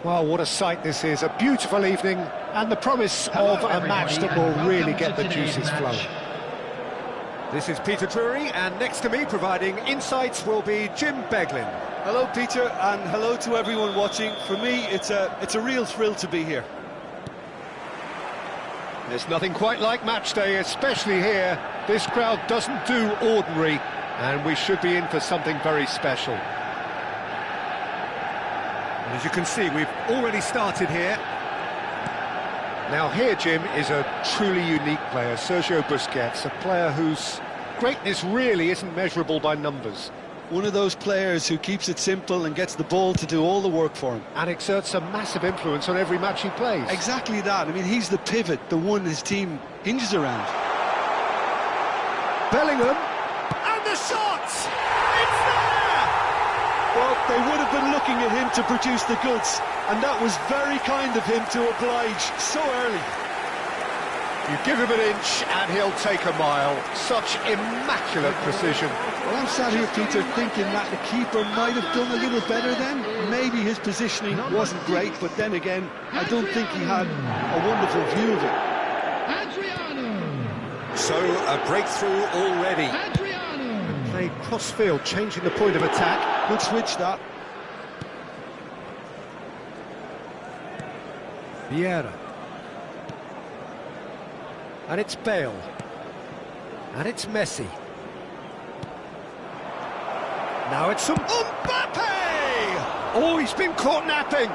Well, what a sight this is, a beautiful evening, and the promise of a match that will really get the juices flowing. This is Peter Drury, and next to me providing insights will be Jim Beglin. Hello Peter, and hello to everyone watching. For me, it's a real thrill to be here. There's nothing quite like match day, especially here. This crowd doesn't do ordinary, and we should be in for something very special. And as you can see, we've already started here. Now here, Jim, is a truly unique player, Sergio Busquets, a player whose greatness really isn't measurable by numbers. One of those players who keeps it simple and gets the ball to do all the work for him. And exerts a massive influence on every match he plays. Exactly that. I mean, he's the pivot, the one his team hinges around. Bellingham, and the shot! It's there! Well, they would have been looking at him to produce the goods, and that was very kind of him to oblige so early. You give him an inch and he'll take a mile. Such immaculate precision. Well, I'm sat here, Peter, thinking that the keeper might have done a little better then. Maybe his positioning wasn't great, but then again, I don't think he had a wonderful view of it. So, a breakthrough already. Played cross-field, changing the point of attack. Good switch, that. Vieira. And it's Bale. And it's Messi. Now it's Mbappe! Oh, he's been caught napping!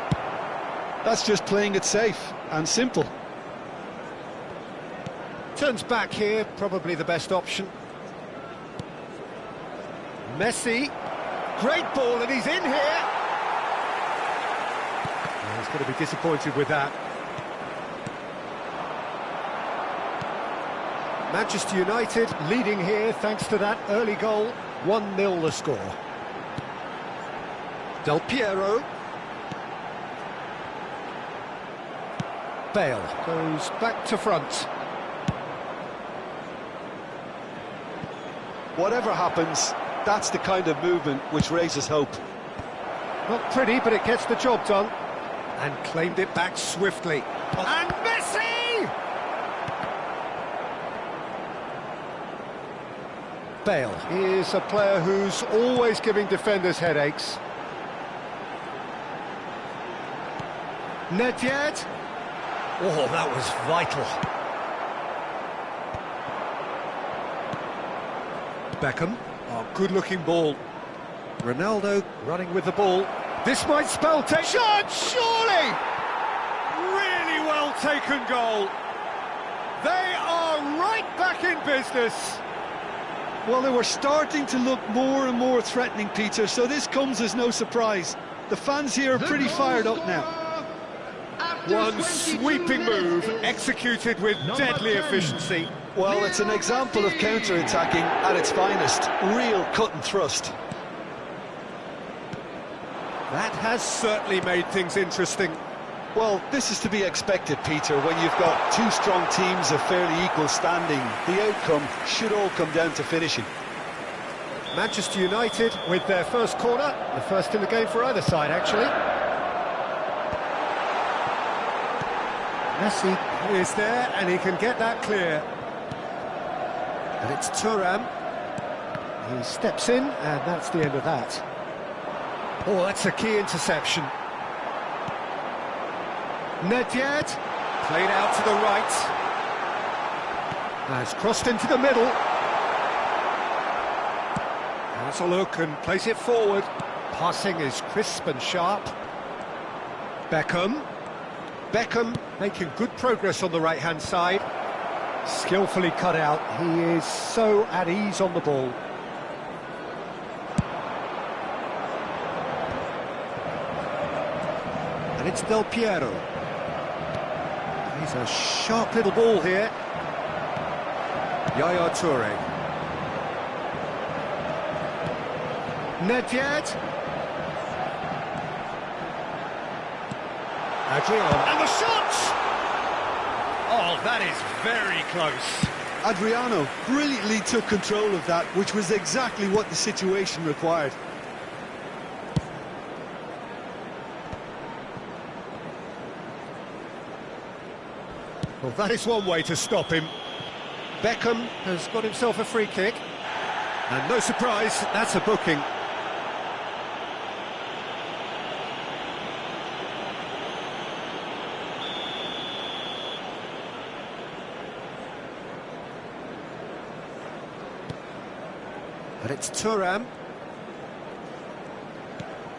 That's just playing it safe and simple. Turns back here, probably the best option. Messi. Great ball, and he's in here! Oh, he's going to be disappointed with that. Manchester United leading here thanks to that early goal. 1-0 the score. Del Piero. Bale goes back to front. Whatever happens, that's the kind of movement which raises hope. Not pretty, but it gets the job done. And claimed it back swiftly. And Messi! Bale is a player who's always giving defenders headaches. Nedved. Oh, that was vital. Beckham. Oh, good-looking ball. Ronaldo running with the ball. This might spell take shot, surely! Really well taken goal. They are right back in business. Well, they were starting to look more and more threatening, Peter, so this comes as no surprise. The fans here are pretty fired up now. One sweeping move, executed with deadly efficiency. Well, it's an example of counter-attacking at its finest. Real cut and thrust. That has certainly made things interesting. Well, this is to be expected, Peter, when you've got two strong teams of fairly equal standing. The outcome should all come down to finishing. Manchester United with their first corner, the first in the game for either side, actually. Messi is there, and he can get that clear. And it's Thuram. He steps in, and that's the end of that. Oh, that's a key interception. Nedved, played out to the right. Has crossed into the middle. Has a look and plays it forward. Passing is crisp and sharp. Beckham. Beckham making good progress on the right-hand side. Skillfully cut out. He is so at ease on the ball. And it's Del Piero. He's a sharp little ball here. Yaya Toure. Nedved. Adriano. And the shot! Oh, that is very close. Adriano brilliantly took control of that, which was exactly what the situation required. Well, that is one way to stop him. Beckham has got himself a free kick. And no surprise, that's a booking. But it's Thuram.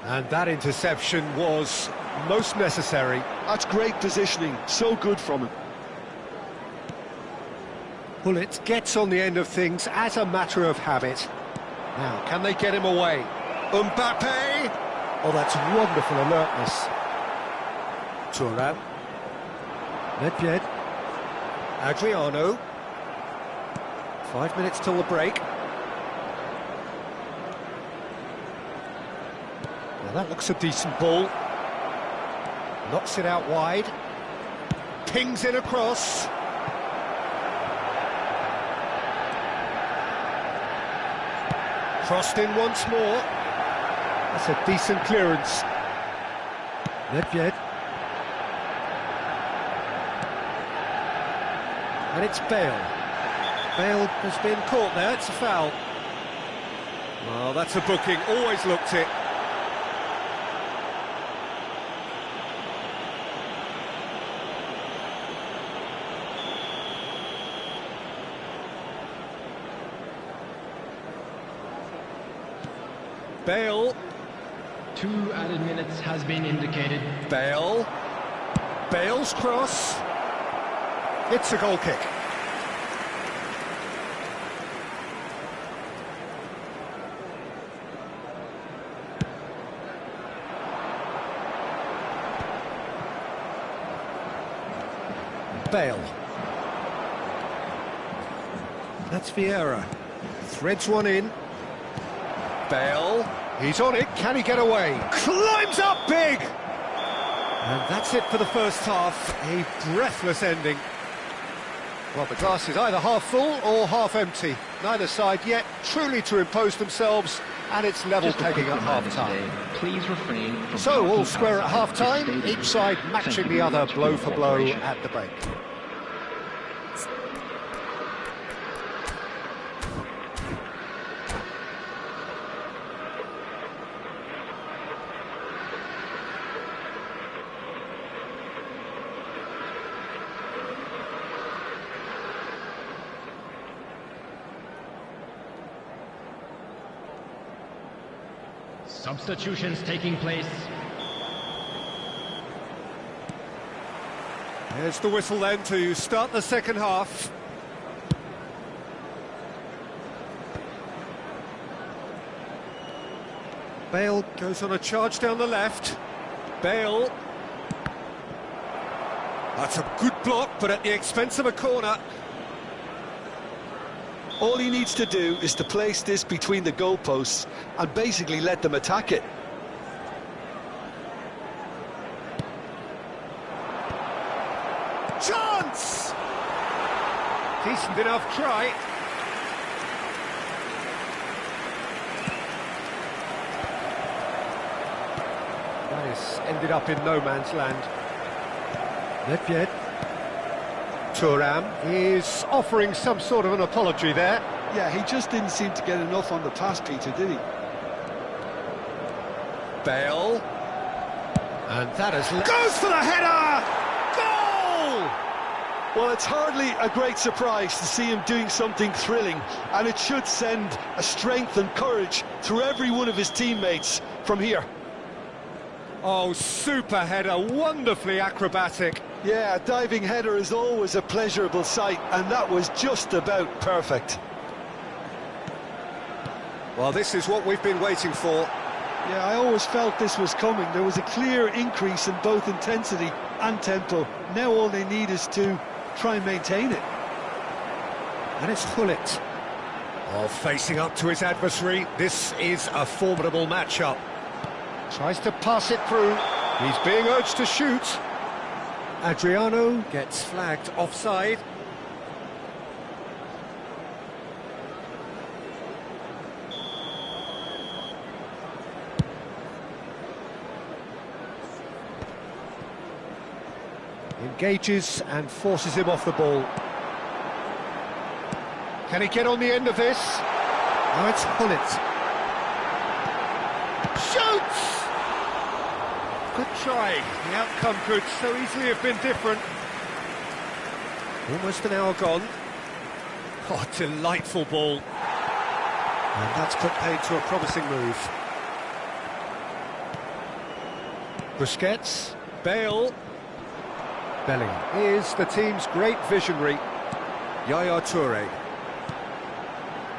And that interception was most necessary. That's great positioning, so good from him. Bullet gets on the end of things as a matter of habit. Now, can they get him away? Mbappe! Oh, that's wonderful alertness. Thuram. Nedved. Adriano. 5 minutes till the break. Well, that looks a decent ball. Knocks it out wide. Pings it across. Crossed in once more. That's a decent clearance. Nedved. And it's Bale. Bale has been caught there, it's a foul. Well, that's a booking, always looked it. Bale. 2 added minutes has been indicated. Bale. Bale's cross. It's a goal kick. Bale. That's Vieira. Threads one in. Bale, he's on it, can he get away? Climbs up big! And that's it for the first half, a breathless ending. Well, the glass is either half full or half empty. Neither side yet truly to impose themselves, and it's level pegging at half-time. Please refrain from So, all square at half-time, each side matching the other blow for blow at the break. Substitutions taking place. There's the whistle then to start the second half. Bale goes on a charge down the left. Bale. That's a good block, but at the expense of a corner. All he needs to do is to place this between the goalposts and basically let them attack it. Chance! Decent enough try. That is ended up in no man's land. Nedved. Thuram is offering some sort of an apology there. Yeah, he just didn't seem to get enough on the pass, Peter, did he? Bale. And that is... Goes for the header! Goal! Well, it's hardly a great surprise to see him doing something thrilling, and it should send a strength and courage through every one of his teammates from here. Oh, super header, wonderfully acrobatic. Yeah, a diving header is always a pleasurable sight, and that was just about perfect. Well, this is what we've been waiting for. Yeah, I always felt this was coming. There was a clear increase in both intensity and tempo. Now all they need is to try and maintain it. And it's Hullet. Oh, facing up to his adversary. This is a formidable matchup. Tries to pass it through. He's being urged to shoot. Adriano gets flagged offside. Engages and forces him off the ball. Can he get on the end of this? Now it's Hullet. Shoots! Good try. The outcome could so easily have been different. Almost an hour gone. Oh, delightful ball. And that's put paid to a promising move. Busquets, Bale. Bellingham is the team's great visionary. Yaya Toure.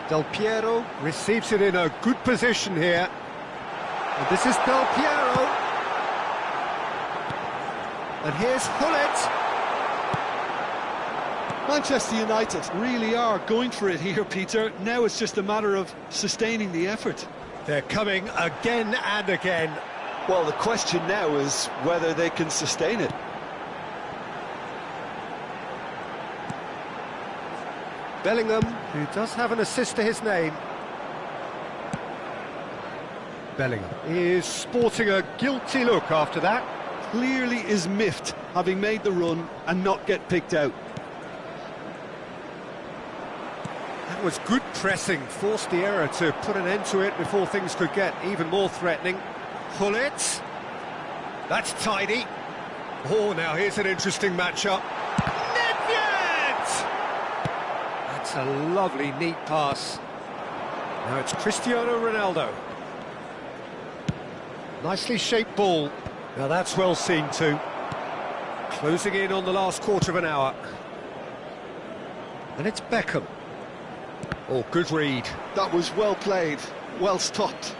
Del Piero receives it in a good position here. And this is Del Piero. And here's Hullet. Manchester United really are going for it here, Peter. Now it's just a matter of sustaining the effort. They're coming again and again. Well, the question now is whether they can sustain it. Bellingham, who does have an assist to his name. Bellingham is sporting a guilty look after that. Clearly is miffed, having made the run and not get picked out. That was good pressing, forced the error to put an end to it before things could get even more threatening. Hullet, that's tidy. Oh, now here's an interesting matchup. Nedved! That's a lovely, neat pass. Now it's Cristiano Ronaldo. Nicely shaped ball. Now that's well seen too. Closing in on the last quarter of an hour. And it's Beckham. Oh, good read. That was well played, well stopped.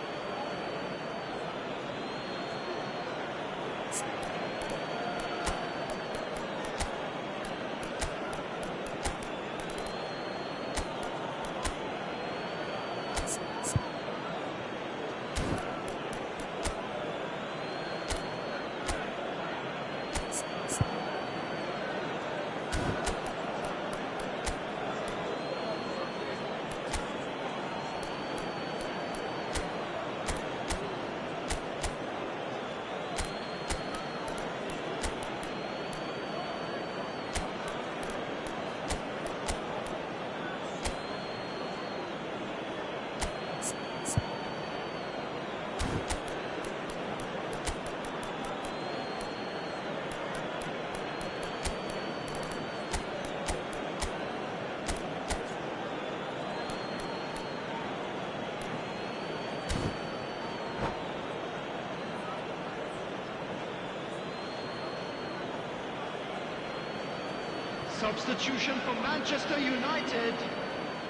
Substitution for Manchester United.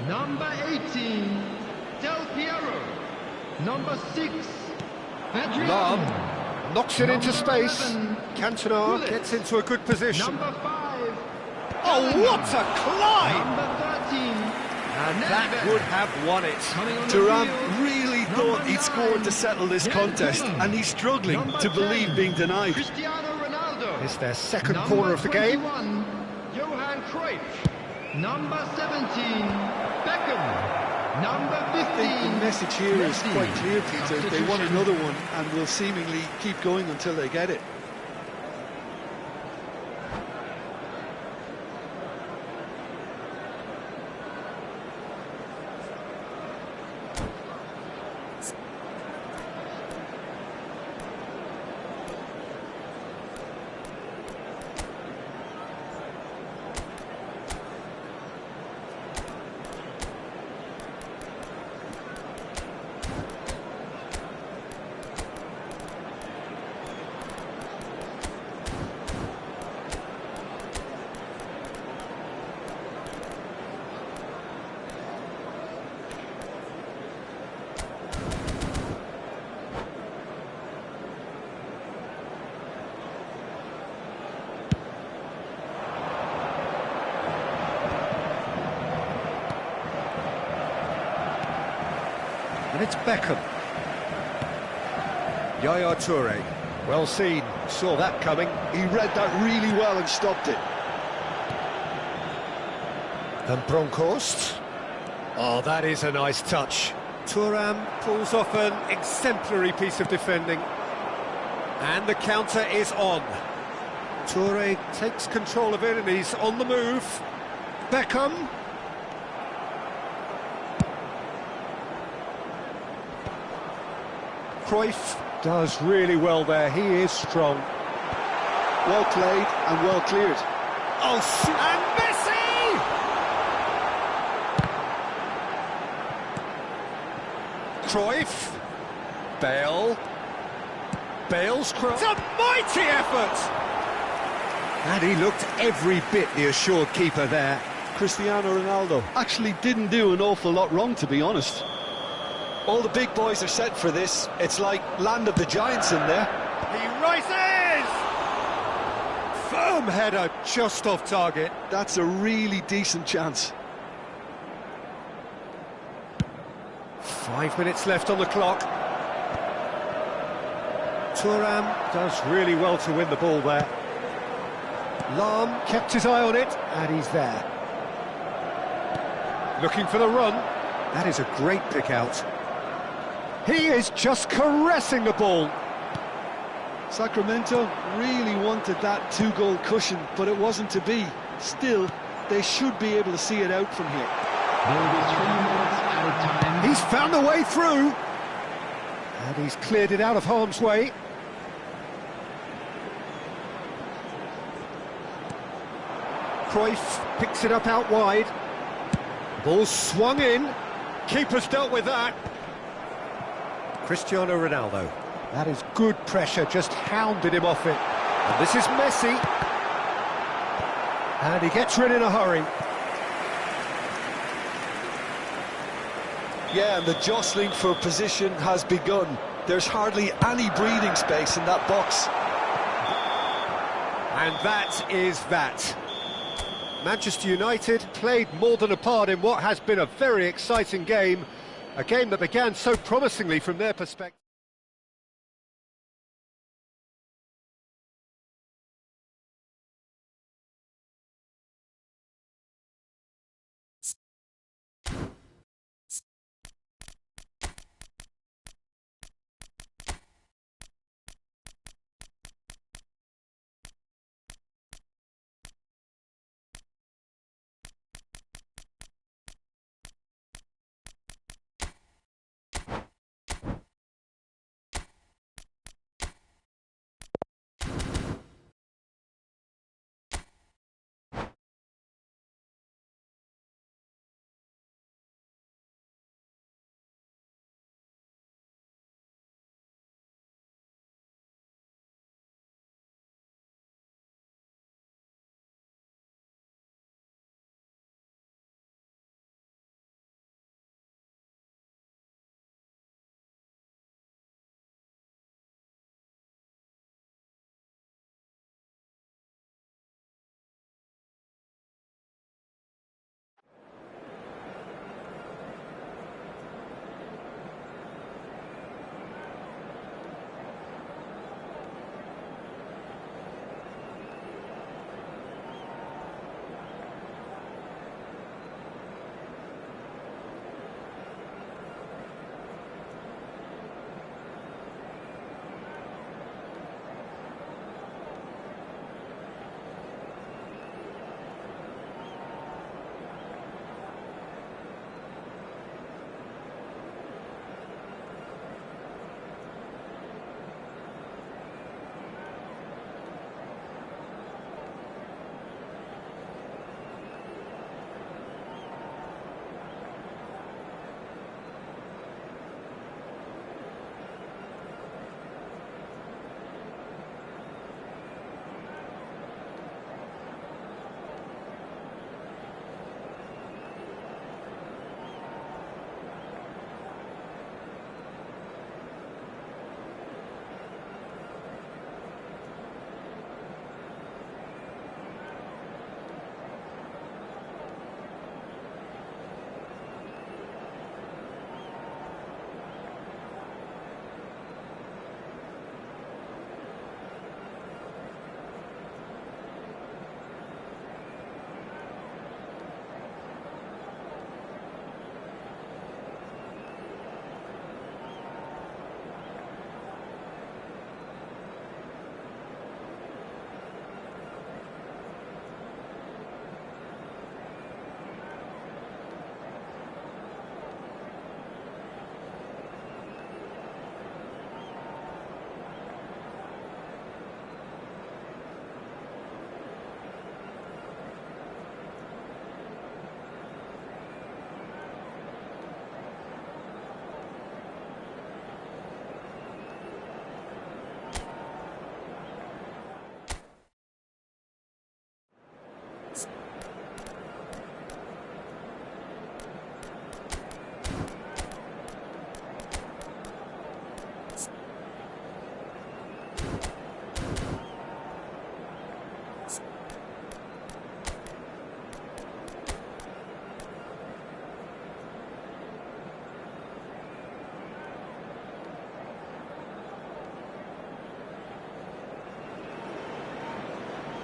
Number 18, Del Piero. Number 6, Adrian. Lam knocks it into space. 11, Cantona Hullet. gets into a good position. Number 5, Oh, what a climb! number 13, And that would have won it. coming on the Thuram field, really number thought he'd 9, scored to settle this contest, and he's struggling Number to believe 10, being denied. Cristiano Ronaldo. It's their second Number corner of the game. 21, Johan Cruyff. Number 17, Beckham. Number 15, I think the message here is Messi. quite clear, Peter. They want another one and will seemingly keep going until they get it. And it's Beckham. Yaya Toure. Well seen. Saw that coming. He read that really well and stopped it. And Bronkhorst. Oh, that is a nice touch. Thuram pulls off an exemplary piece of defending. And the counter is on. Toure takes control of it and he's on the move. Beckham. Cruyff does really well there, he is strong. Well played and well cleared. Oh, and Messi! Cruyff. Bale. Bale's cross. It's a mighty effort! And he looked every bit the assured keeper there. Cristiano Ronaldo actually didn't do an awful lot wrong, to be honest. All the big boys are set for this. It's like land of the giants in there. He rises! Firm header just off target. That's a really decent chance. 5 minutes left on the clock. Thuram does really well to win the ball there. Lahm kept his eye on it, and he's there. Looking for the run. That is a great pick out. He is just caressing the ball. Sacramento really wanted that two-goal cushion, but it wasn't to be. Still, they should be able to see it out from here. There will be 3 minutes out of time. He's found a way through. And he's cleared it out of harm's way. Cruyff picks it up out wide. Ball swung in. Keeper's dealt with that. Cristiano Ronaldo. That is good pressure, just hounded him off it. And this is Messi. And he gets rid in a hurry. Yeah, and the jostling for position has begun. There's hardly any breathing space in that box. And that is that. Manchester United played more than a part in what has been a very exciting game. A game that began so promisingly from their perspective.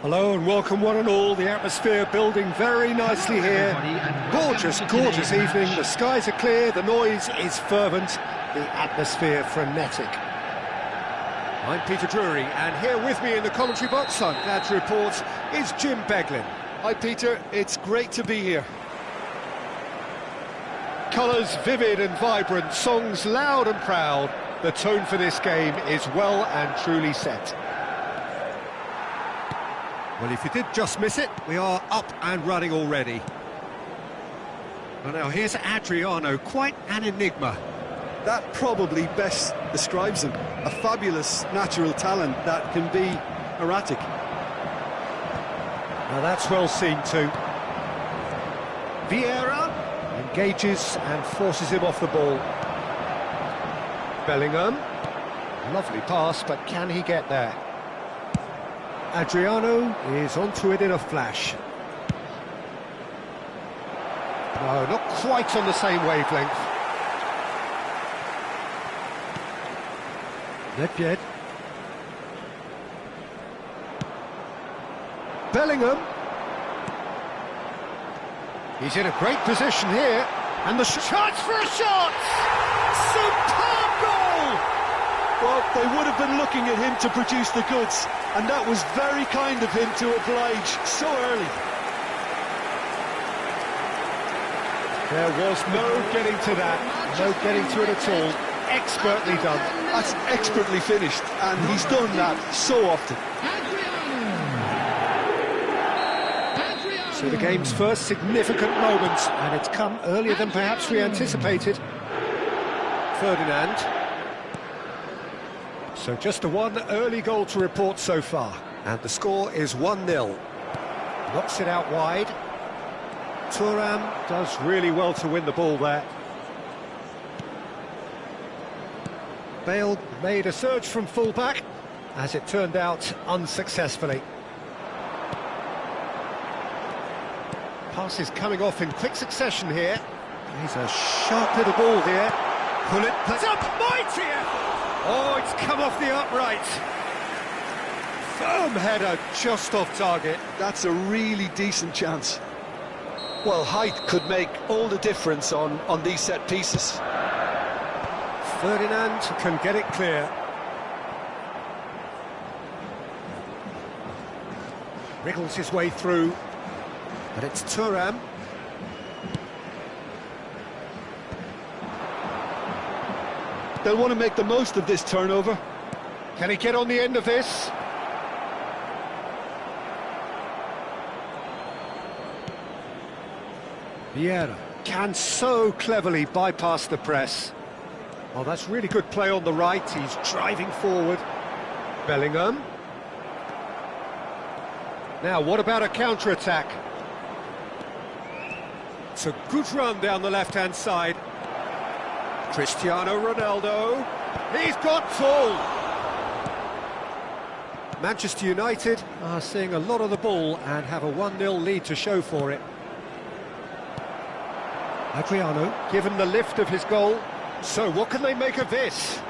Hello and welcome one and all. The atmosphere building very nicely here. Gorgeous, gorgeous evening. The skies are clear, the noise is fervent, the atmosphere frenetic. I'm Peter Drury, and here with me in the commentary box, I'm glad to report, is Jim Beglin. Hi Peter, it's great to be here. Colours vivid and vibrant, songs loud and proud. The tone for this game is well and truly set. Well, if you did just miss it, we are up and running already. Well, now here's Adriano, quite an enigma. That probably best describes him. A fabulous natural talent that can be erratic. Now that's well seen too. Vieira engages and forces him off the ball. Bellingham, lovely pass, but can he get there? Adriano is onto it in a flash. No, not quite on the same wavelength. Nedved. Bellingham. He's in a great position here. And the chance for a shot! Superb goal! Well, they would have been looking at him to produce the goods, and that was very kind of him to oblige so early. There was no getting to that, no getting to it at all. Expertly done. That's expertly finished, and he's done that so often. So the game's first significant moment, and it's come earlier than perhaps we anticipated. Ferdinand. So just the one early goal to report so far, and the score is 1-0. Knocks it out wide. Thuram does really well to win the ball there. Bale made a surge from full-back, as it turned out unsuccessfully. Pass is coming off in quick succession here. He's a sharp little ball here. Pull it, it's up, mighty! Oh, it's come off the upright. Firm header, just off target. That's a really decent chance. Well, height could make all the difference on these set pieces. Ferdinand can get it clear. Wriggles his way through. But it's Thuram. They'll want to make the most of this turnover. Can he get on the end of this? Vieira can so cleverly bypass the press. Oh, that's really good play on the right. He's driving forward. Bellingham. Now, what about a counter-attack? It's a good run down the left-hand side. Cristiano Ronaldo. He's got full. Manchester United are seeing a lot of the ball and have a 1-0 lead to show for it. Adriano given the lift of his goal. So what can they make of this?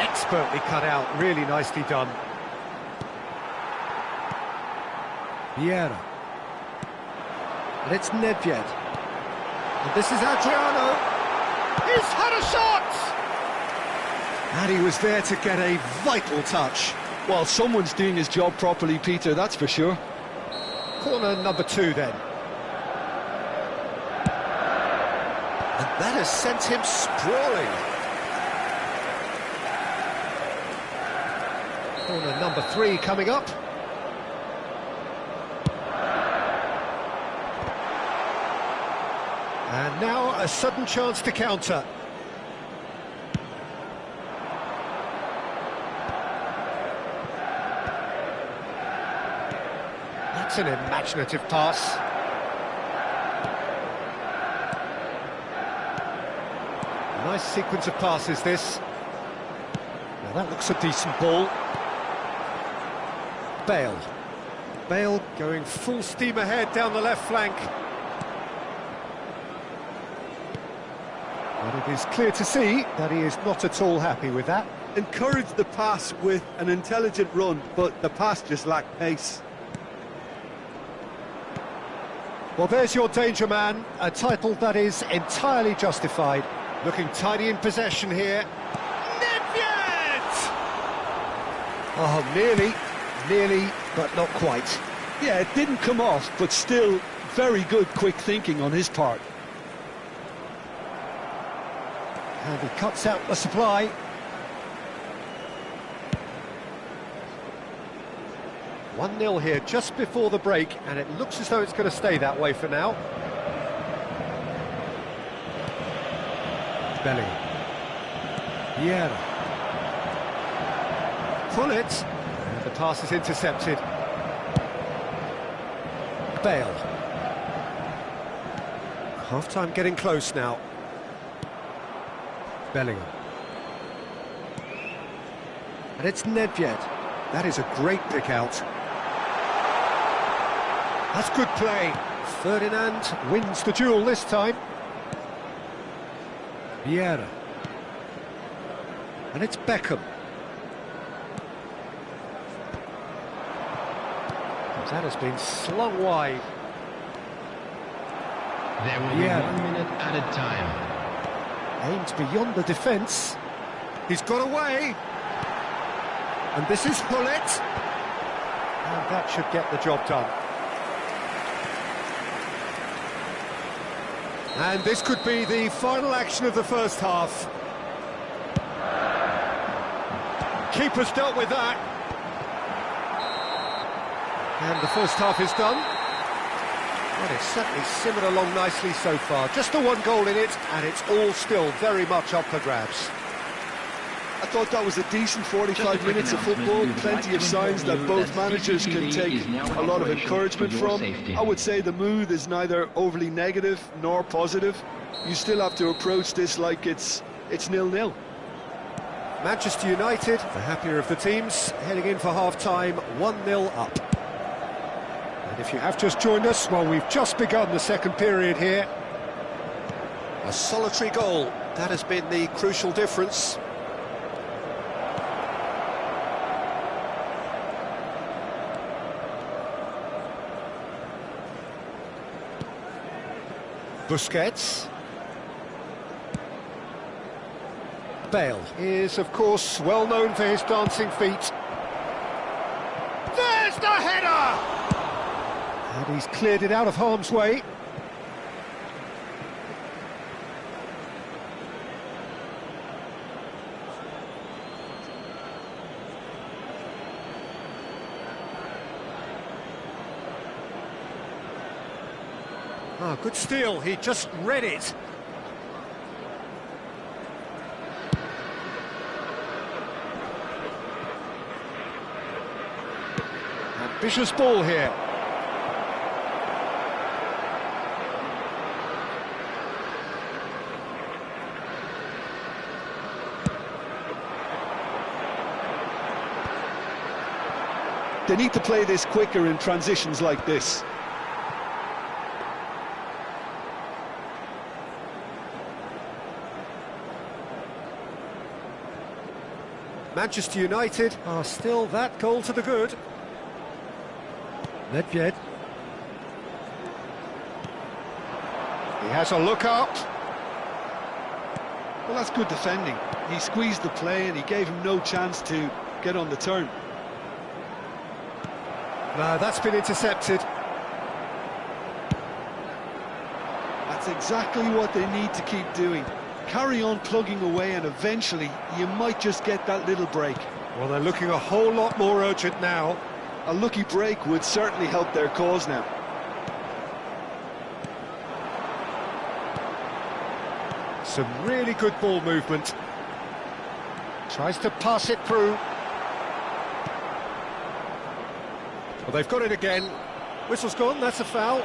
Expertly cut out, really nicely done. Vieira. And it's Nedved. And this is Adriano. He's had a shot! And he was there to get a vital touch. Well, someone's doing his job properly, Peter, that's for sure. Corner number 2 then. And that has sent him sprawling. Corner number 3 coming up. And now a sudden chance to counter. That's an imaginative pass. Nice sequence of passes, this. Now that looks a decent ball. Bale. Bale going full steam ahead down the left flank. But But it is clear to see that he is not at all happy with that. Encouraged the pass with an intelligent run, but the pass just lacked pace. Well, there's your danger man, a title that is entirely justified. Looking tidy in possession here. Nedved! Oh, nearly, but not quite. Yeah, it didn't come off, but still very good quick thinking on his part. And he cuts out the supply. One 0 here just before the break, and it looks as though it's going to stay that way for now. Bellingham. Vieira. Pull it. And the pass is intercepted. Bale. Half-time getting close now. Bellingham. And it's Nedved. That is a great pick out. That's good play. Ferdinand wins the duel this time. Vieira. And it's Beckham. That has been slung wide. There will be 1 minute added time. Aimed beyond the defence. He's got away. And this is Hullet. And that should get the job done. And this could be the final action of the first half. Keeper's dealt with that. And the first half is done. Well, it's certainly simmered along nicely so far. Just the one goal in it, and it's all still very much up for grabs. I thought that was a decent 45 minutes of football, plenty of signs that both managers can take a lot of encouragement from. I would say the mood is neither overly negative nor positive. You still have to approach this like it's 0-0. Manchester United, the happier of the teams, heading in for half-time, 1-0 up. And if you have just joined us, well, we've just begun the second period here. A solitary goal, that has been the crucial difference. Busquets. Bale is, of course, well known for his dancing feet. There's the header! And he's cleared it out of harm's way. Ah, good steal, he just read it. Ambitious ball here. They need to play this quicker in transitions like this. Manchester United are still that goal to the good. Nedved. He has a look up. Well, that's good defending. He squeezed the play and he gave him no chance to get on the turn. No, that's been intercepted. That's exactly what they need to keep doing. Carry on plugging away and eventually you might just get that little break. Well, they're looking a whole lot more urgent now. A lucky break would certainly help their cause now. Some really good ball movement. Tries to pass it through. Well, they've got it again. Whistle's gone, that's a foul.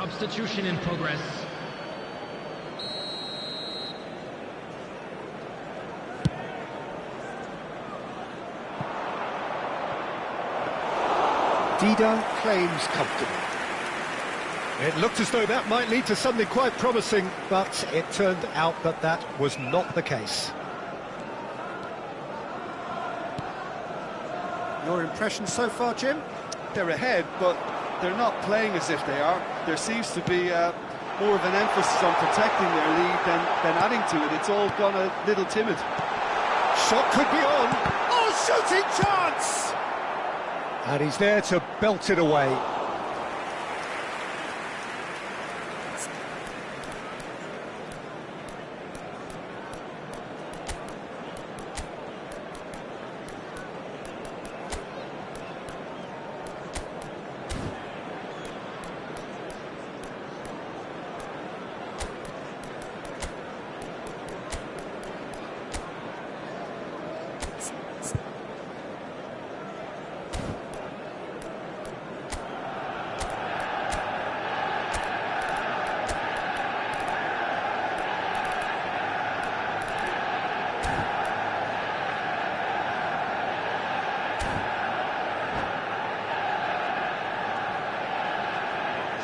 Substitution in progress. Dida claims comfortable. It looked as though that might lead to something quite promising, but it turned out that that was not the case. Your impression so far, Jim? They're ahead, but they're not playing as if they are. There seems to be more of an emphasis on protecting their lead than adding to it. It's all gone a little timid. Shot could be on. Oh, shooting chance! And he's there to belt it away.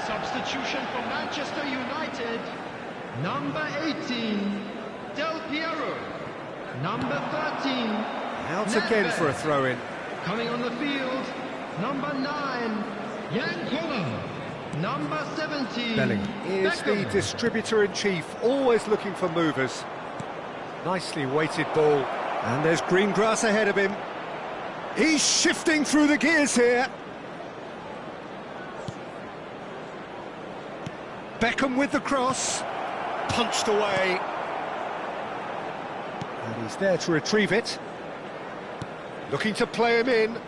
Substitution for Manchester United. Number 18, Del Piero. Number 13, Out again for a throw-in. coming on the field. Number 9, Jan Koller. Number 17, Belling is Beckham. the distributor-in-chief, always looking for movers. Nicely weighted ball. And there's green grass ahead of him. He's shifting through the gears here. Beckham with the cross, punched away. And he's there to retrieve it. Looking to play him in.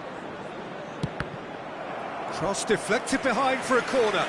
Cross deflected behind for a corner.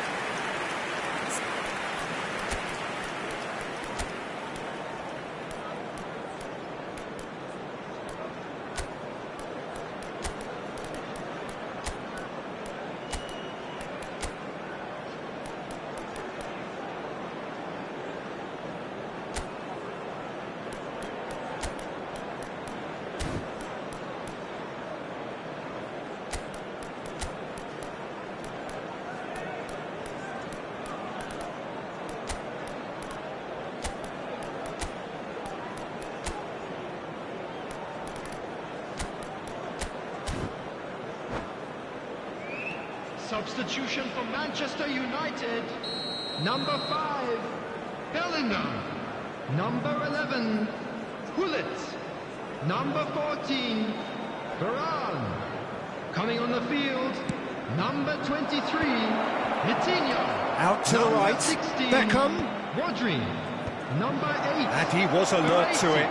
Substitution for Manchester United. Number 5, Bellingham. Number 11, Hullet. Number 14, Varane. Coming on the field, number 23, Vitinha. Out to the Number right, 16, Beckham. Rodri. Number 8. And he was alert to it.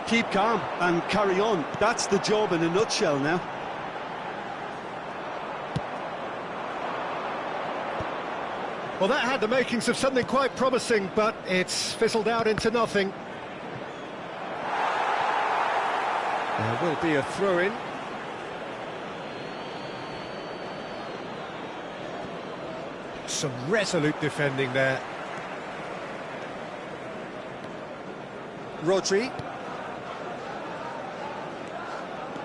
Keep calm and carry on. That's the job in a nutshell now. Well, that had the makings of something quite promising, but it's fizzled out into nothing. There will be a throw-in. Some resolute defending there. Rodri.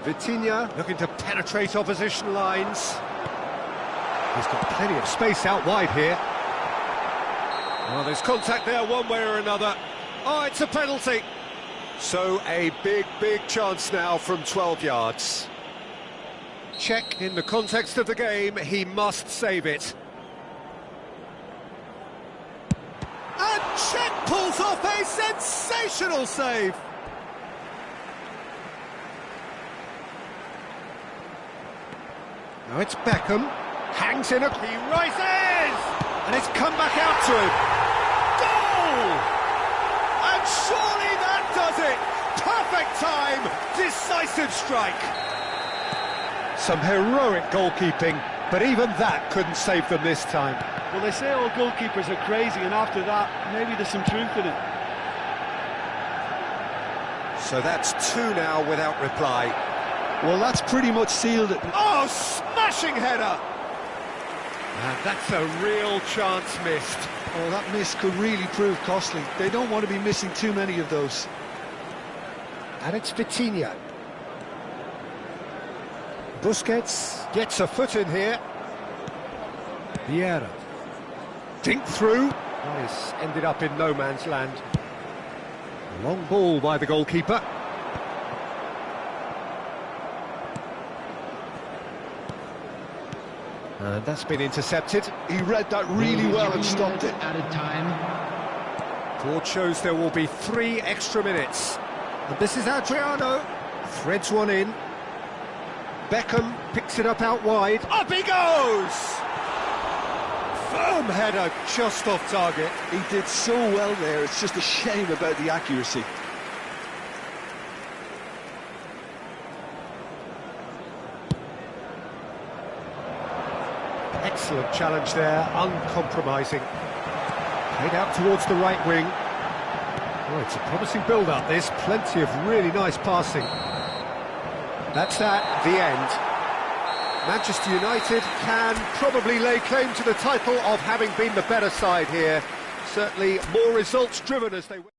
Vitinha looking to penetrate opposition lines. He's got plenty of space out wide here. Well, there's contact there one way or another. Oh, it's a penalty. So a big, big chance now from 12 yards. Check in the context of the game, he must save it. And Czech pulls off a sensational save. Now it's Beckham, hangs in a... He rises! And it's come back out to him. Goal! And surely that does it! Perfect time, decisive strike. Some heroic goalkeeping, but even that couldn't save them this time. Well, they say all goalkeepers are crazy, and after that, maybe there's some truth in it. So that's 2 now without reply. Well, that's pretty much sealed it. Oh, smashing header! And that's a real chance missed. Oh, that miss could really prove costly. They don't want to be missing too many of those. And it's Vitinha. Busquets gets a foot in here. Vieira. Dink through. That is ended up in no man's land. Long ball by the goalkeeper. And that's been intercepted. He read that really well and stopped it. Added time. Board shows there will be 3 extra minutes. And this is Adriano. Threads one in. Beckham picks it up out wide. Up he goes! Firm header just off target. He did so well there, it's just a shame about the accuracy. Excellent challenge there, uncompromising. Played out towards the right wing. Oh, it's a promising build-up, this. Plenty of really nice passing. That's that, the end. Manchester United can probably lay claim to the title of having been the better side here. Certainly more results-driven as they were.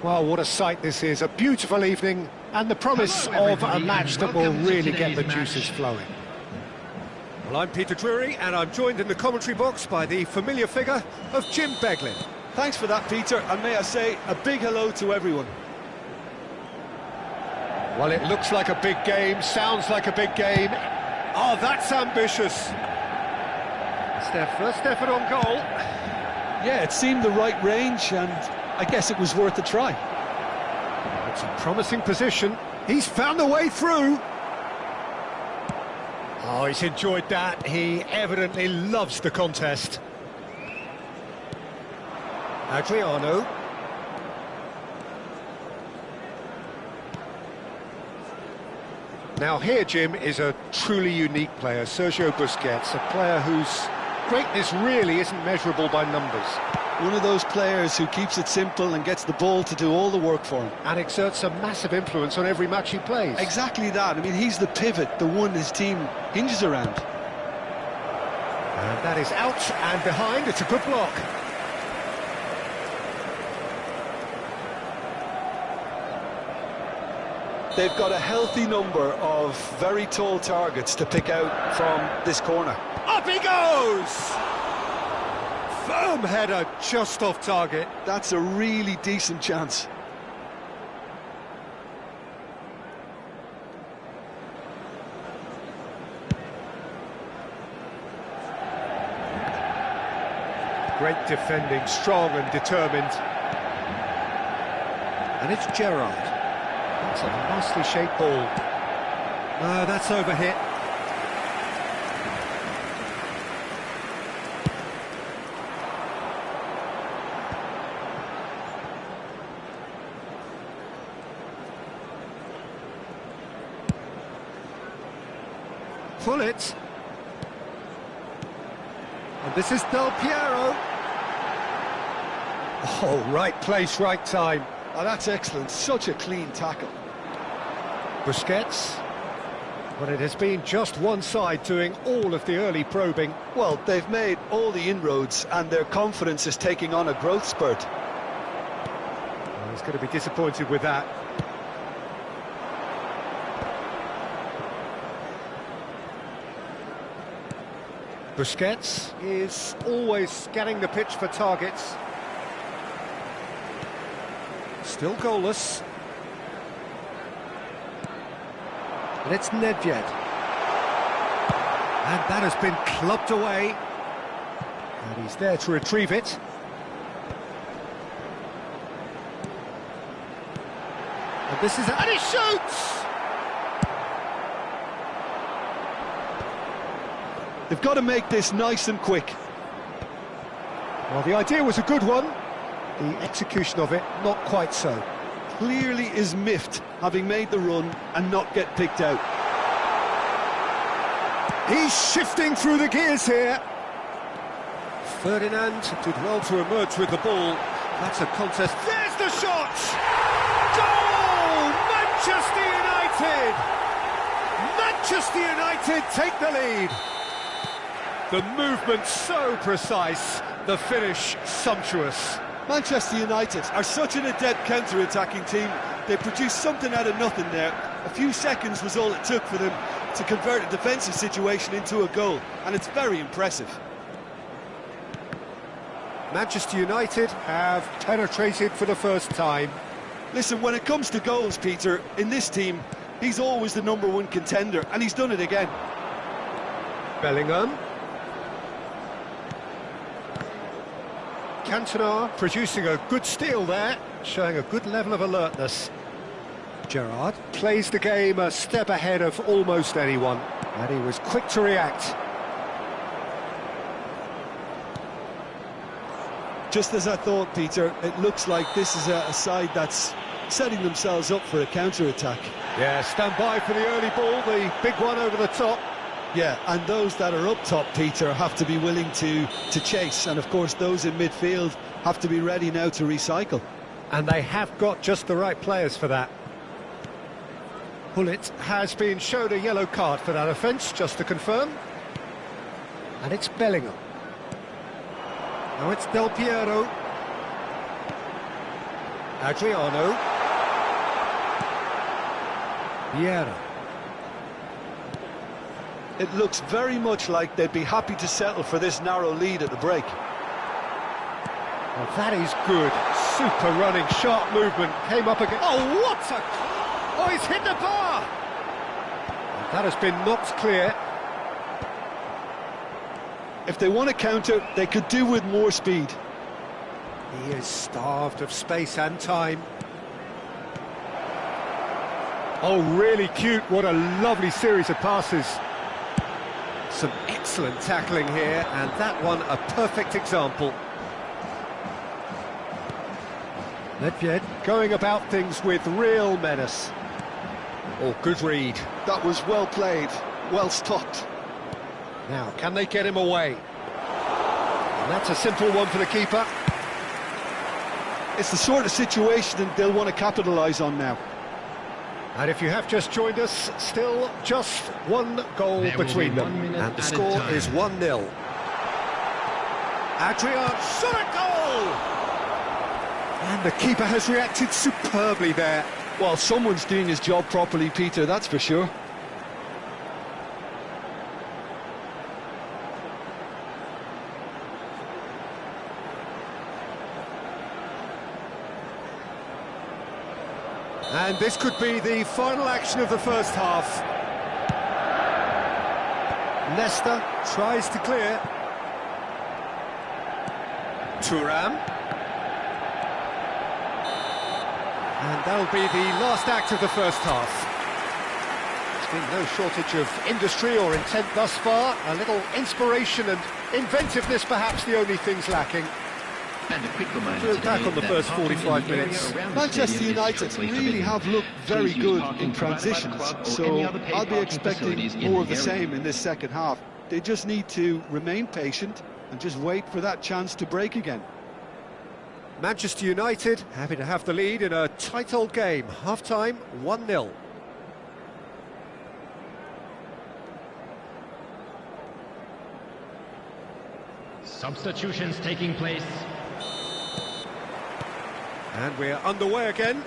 Well, what a sight this is. A beautiful evening and the promise of a match that will really get the juices flowing. Well, I'm Peter Drury and I'm joined in the commentary box by the familiar figure of Jim Beglin. Thanks for that, Peter, and may I say a big hello to everyone. Well, it looks like a big game, sounds like a big game. Oh, that's ambitious. It's their first effort on goal. Yeah, it seemed the right range, and I guess it was worth a try. It's a promising position. He's found a way through. Oh, he's enjoyed that. He evidently loves the contest. Adriano. Now here, Jim, is a truly unique player, Sergio Busquets, a player whose greatness really isn't measurable by numbers. One of those players who keeps it simple and gets the ball to do all the work for him. And exerts a massive influence on every match he plays. Exactly that. I mean, he's the pivot, the one his team hinges around. And that is out and behind. It's a good block. They've got a healthy number of very tall targets to pick out from this corner. Up he goes! Firm header just off target. That's a really decent chance. Great defending, strong and determined. And it's Gerrard. That's a nicely shaped ball. No, that's overhit. Pull it. And this is Del Piero. Oh, right place, right time. Oh, that's excellent. Such a clean tackle. Busquets. But it has been just one side doing all of the early probing. Well, they've made all the inroads and their confidence is taking on a growth spurt. Well, he's going to be disappointed with that. Busquets is always scanning the pitch for targets. Still goalless. And it's Nedved. And that has been clubbed away. And he's there to retrieve it. And this is... And he shoots! They've got to make this nice and quick. Well, the idea was a good one. The execution of it, not quite so. Clearly is miffed, having made the run and not get picked out. He's shifting through the gears here. Ferdinand did well to emerge with the ball. That's a contest. There's the shot! Goal! Manchester United! Manchester United take the lead. The movement so precise, the finish sumptuous. Manchester United are such an adept counter-attacking team. They produced something out of nothing there. A few seconds was all it took for them to convert a defensive situation into a goal, and it's very impressive. Manchester United have penetrated for the first time. Listen, when it comes to goals, Peter, in this team, he's always the #1 contender, and he's done it again. Bellingham. Cantona producing a good steal there, showing a good level of alertness. Gerrard plays the game a step ahead of almost anyone, and he was quick to react. Just as I thought, Peter, it looks like this is a side that's setting themselves up for a counter-attack. Yeah, stand by for the early ball, the big one over the top. Yeah, and those that are up top, Peter, have to be willing to chase, and of course those in midfield have to be ready now to recycle. And they have got just the right players for that. Hullet has been shown a yellow card for that offence, just to confirm. And it's Bellingham. Now it's Del Piero. Adriano. Vieira. It looks very much like they'd be happy to settle for this narrow lead at the break. Well, that is good. Super running, sharp movement. Came up again. Oh, what a... Oh, he's hit the bar! And that has been knocked clear. If they want to counter, they could do with more speed. He is starved of space and time. Oh, really cute. What a lovely series of passes. Some excellent tackling here, and that one a perfect example. Nedved going about things with real menace. Oh, good read. That was well played, well stopped. Now, can they get him away? And that's a simple one for the keeper. It's the sort of situation that they'll want to capitalise on now. And if you have just joined us, still just one goal between them. And the score is 1-0. Adrian shot a goal! And the keeper has reacted superbly there. Well, someone's doing his job properly, Peter, that's for sure. And this could be the final action of the first half. Leicester tries to clear. Thuram. And that'll be the last act of the first half. There's been no shortage of industry or intent thus far. A little inspiration and inventiveness, perhaps the only things lacking. And a quick reminder To attack on the first 45 minutes. Manchester United really have looked very good in transitions, so I'll be expecting more of the same in this second half. They just need to remain patient and just wait for that chance to break again. Manchester United happy to have the lead in a tight old game. Half-time, 1-0. Substitutions taking place. And we're underway again.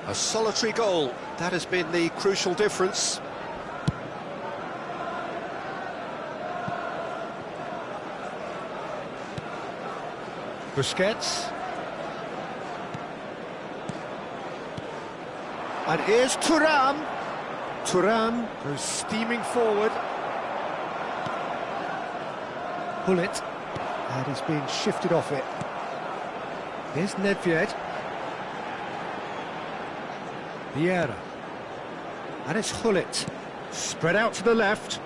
A solitary goal. That has been the crucial difference. Busquets. And here's Thuram. Thuram goes steaming forward. Bullet. And he's been shifted off it. Here's Nedved. Vieira. And it's Hullet. Spread out to the left.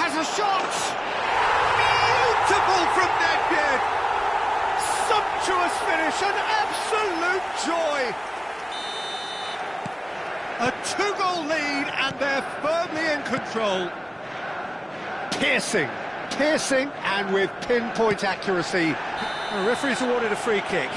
Has a shot! Beautiful from Nedved! Sumptuous finish, an absolute joy! A two-goal lead, and they're firmly in control. Piercing, and with pinpoint accuracy. The referee's awarded a free kick.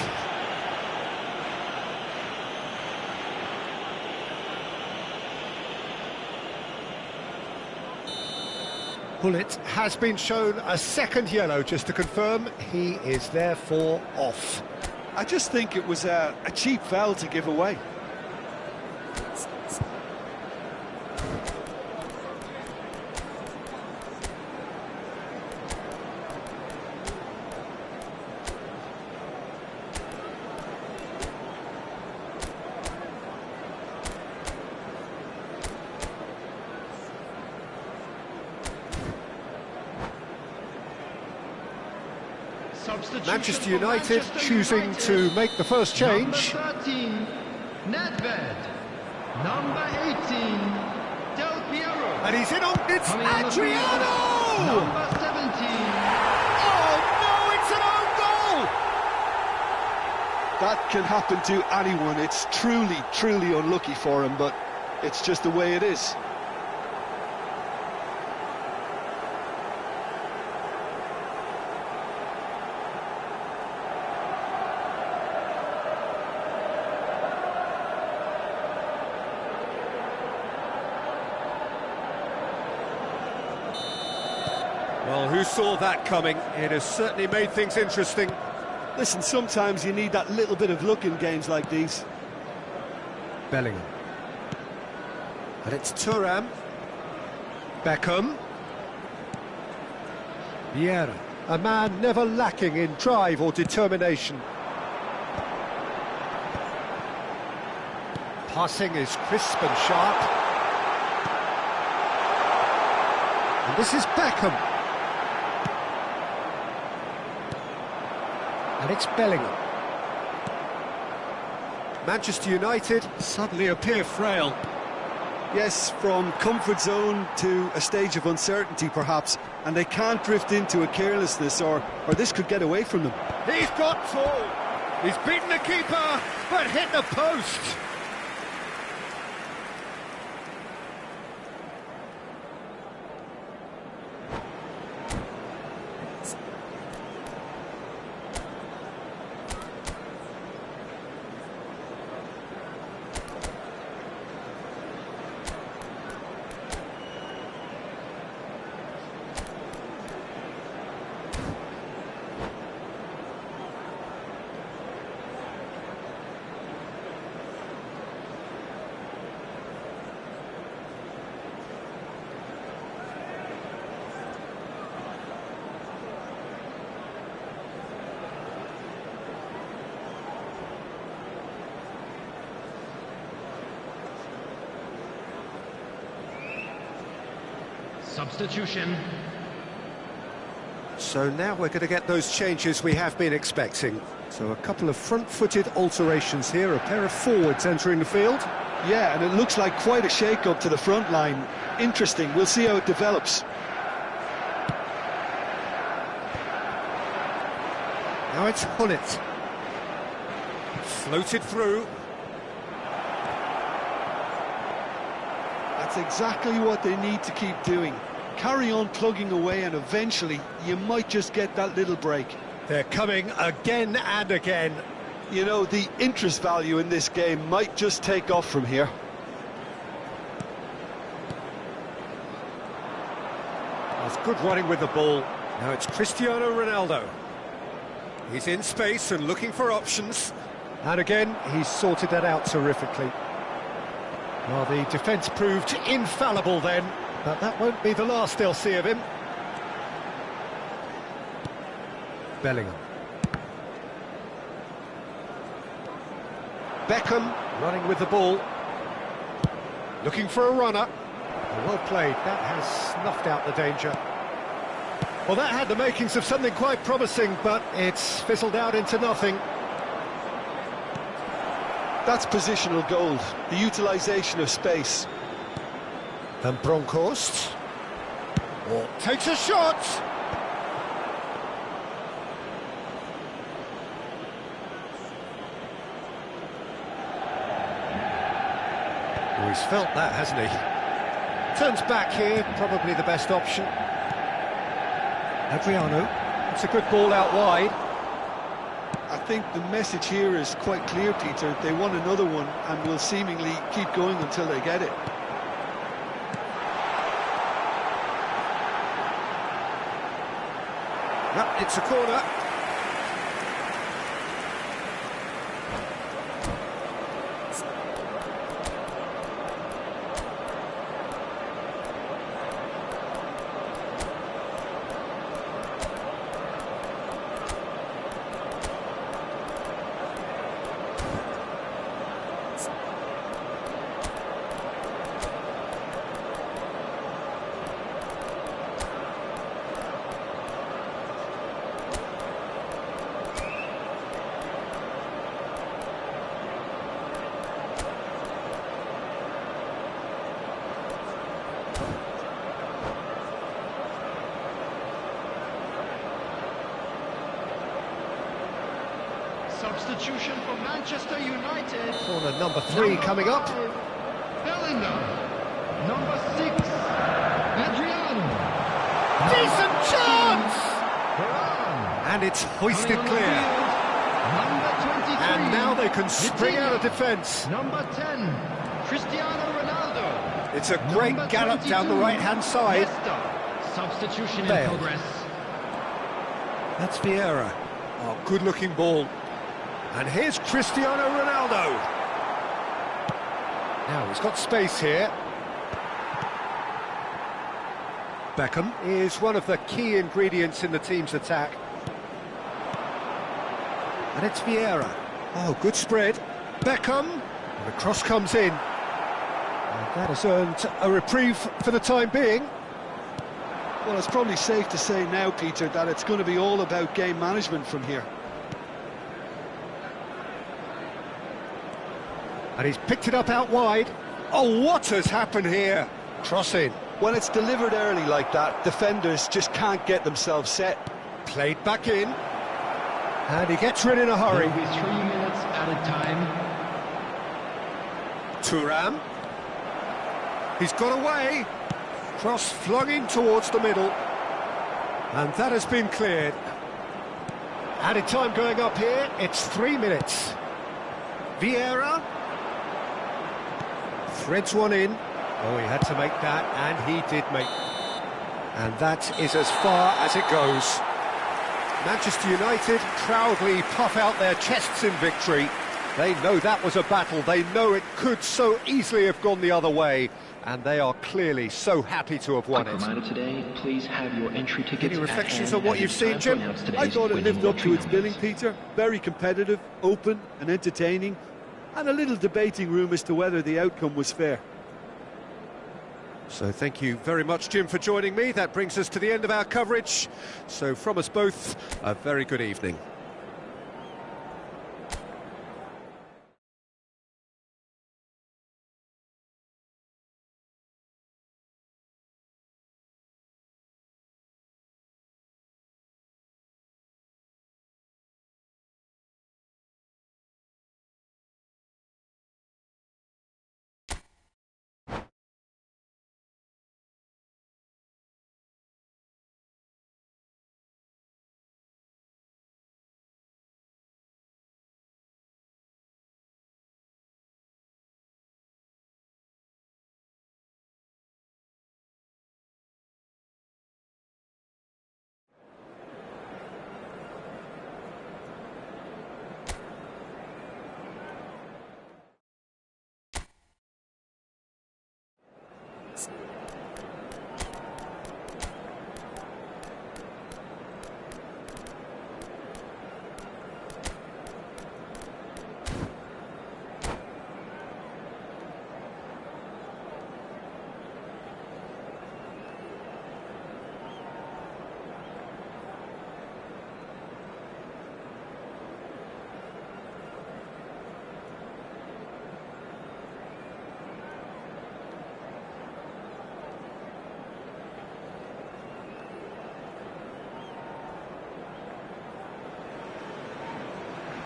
Bullet has been shown a second yellow, just to confirm. He is therefore off. I just think it was a cheap foul to give away. Manchester United choosing to make the first change. Number 13, Nedved. Number 18, Del Piero. And he's in on it's Coming on the field, Adriano! Number 17. Oh no, it's an own goal! That can happen to anyone. It's truly unlucky for him, but it's just the way it is. Well, who saw that coming? It has certainly made things interesting. Listen, sometimes you need that little bit of luck in games like these. Bellingham. And it's Thuram. Beckham. Vieira. A man never lacking in drive or determination. Passing is crisp and sharp. And this is Beckham. And it's Bellingham. Manchester United suddenly appear frail. Yes, from comfort zone to a stage of uncertainty perhaps, and they can't drift into a carelessness or this could get away from them. He's got tall. He's beaten the keeper, but hit the post. Substitution. So now we're going to get those changes we have been expecting. So a couple of front-footed alterations here, a pair of forwards entering the field. Yeah, and it looks like quite a shake-up to the front line. Interesting, we'll see how it develops. Now it's Hullet. Floated through. That's exactly what they need to keep doing. Carry on plugging away and eventually you might just get that little break. They're coming again and again. You know, the interest value in this game might just take off from here. That's good running with the ball. Now it's Cristiano Ronaldo. He's in space and looking for options. And again, he's sorted that out terrifically. Well, the defence proved infallible then, but that won't be the last they'll see of him. Bellingham. Beckham running with the ball. Looking for a runner. Well played, that has snuffed out the danger. Well, that had the makings of something quite promising, but it's fizzled out into nothing. That's positional gold, the utilisation of space. And Bronkhorst takes a shot. Oh, he's felt that, hasn't he? Turns back here, probably the best option. Adriano, it's a good ball out wide. I think the message here is quite clear, Peter. They want another one and will seemingly keep going until they get it. Yep, it's a corner. Substitution for Manchester United. Corner number 3 coming up. Bellingham. Number 6. Adriano. Decent chance! Varane. And it's hoisted clear. Number 23. And now they can spring out of defence. Number 10. Cristiano Ronaldo. It's a great Number gallop 22, down the right-hand side. Nesta. Substitution Bale. in progress. That's Vieira. Oh, good-looking ball. And here's Cristiano Ronaldo. Now, he's got space here. Beckham is one of the key ingredients in the team's attack. And it's Vieira. Oh, good spread. Beckham. And the cross comes in. And that has earned a reprieve for the time being. Well, it's probably safe to say now, Peter, that it's going to be all about game management from here. And he's picked it up out wide. Oh, what has happened here? Cross in. When it's delivered early like that, defenders just can't get themselves set. Played back in. And he gets rid in a hurry. It'll be 3 minutes at a time. Thuram. He's got away. Cross flung in towards the middle. And that has been cleared. Added time going up here. It's 3 minutes. Vieira. Threads one in. Oh, he had to make that, and he did make. And that is as far as it goes. Manchester United proudly puff out their chests in victory. They know that was a battle. They know it could so easily have gone the other way. And they are clearly so happy to have won it. Reminder today, please have your entry tickets. Any reflections on what you've seen, Jim? I thought it lived up to its billing, Peter. Very competitive, open and entertaining. And a little debating room as to whether the outcome was fair. So thank you very much, Jim, for joining me. That brings us to the end of our coverage. So from us both, a very good evening.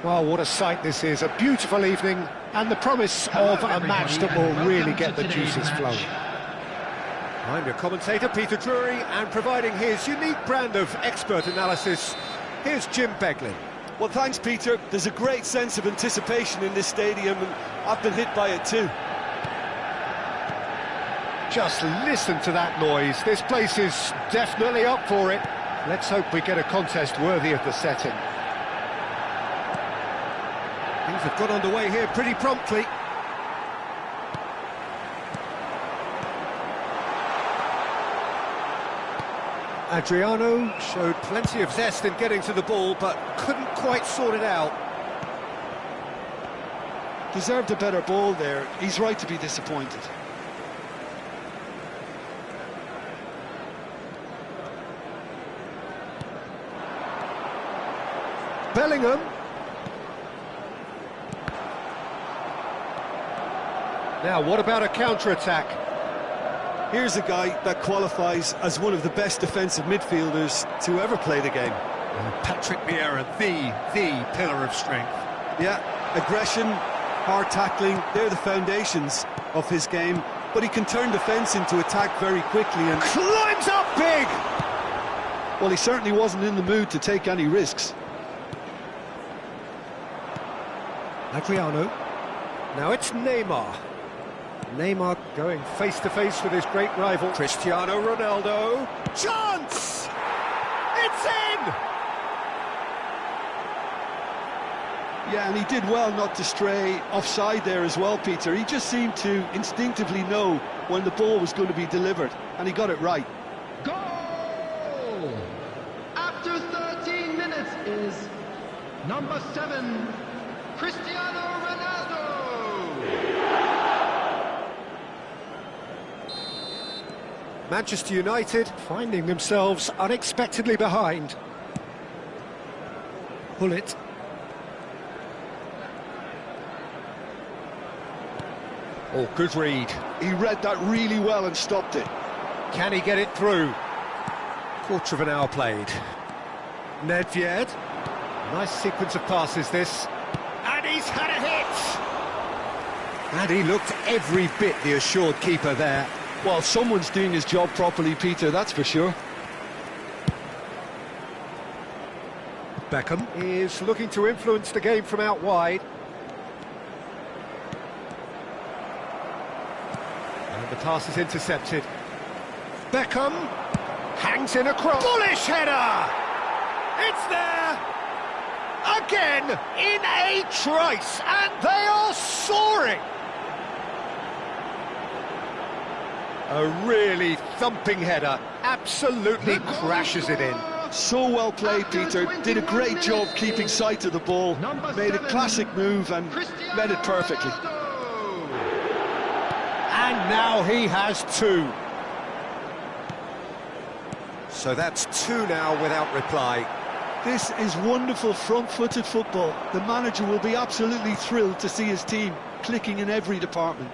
Well, what a sight this is, a beautiful evening, and the promise of a match that will really get the juices flowing. I'm your commentator, Peter Drury, and providing his unique brand of expert analysis, here's Jim Beglin. Well, thanks, Peter. There's a great sense of anticipation in this stadium, and I've been hit by it too. Just listen to that noise. This place is definitely up for it. Let's hope we get a contest worthy of the setting. Things have got underway here pretty promptly. Adriano showed plenty of zest in getting to the ball, but couldn't quite sort it out. Deserved a better ball there. He's right to be disappointed. Bellingham. Now, what about a counter-attack? Here's a guy that qualifies as one of the best defensive midfielders to ever play the game. Patrick Vieira, the pillar of strength. Yeah, aggression, hard tackling, they're the foundations of his game. But he can turn defence into attack very quickly and climbs up big! Well, he certainly wasn't in the mood to take any risks. Adriano. Now it's Neymar. Neymar going face-to-face with his great rival, Cristiano Ronaldo. Chance! It's in! Yeah, and he did well not to stray offside there as well, Peter. He just seemed to instinctively know when the ball was going to be delivered, and he got it right. Goal! After 13 minutes is number 7, Cristiano Ronaldo! Manchester United finding themselves unexpectedly behind. Pull it. Oh, good read. He read that really well and stopped it. Can he get it through? Quarter of an hour played. Nedved. Nice sequence of passes, this. And he's had a hit! And he looked every bit the assured keeper there. Well, someone's doing his job properly, Peter, that's for sure. Beckham is looking to influence the game from out wide. And the pass is intercepted. Beckham hangs in a cross. Bullish header! It's there! Again, in a trice, and they are soaring! A really thumping header, absolutely crashes it in. So well played, Peter. Did a great job keeping sight of the ball. Made a classic move and read it perfectly. And now he has two. So that's two now without reply. This is wonderful front-footed football. The manager will be absolutely thrilled to see his team clicking in every department.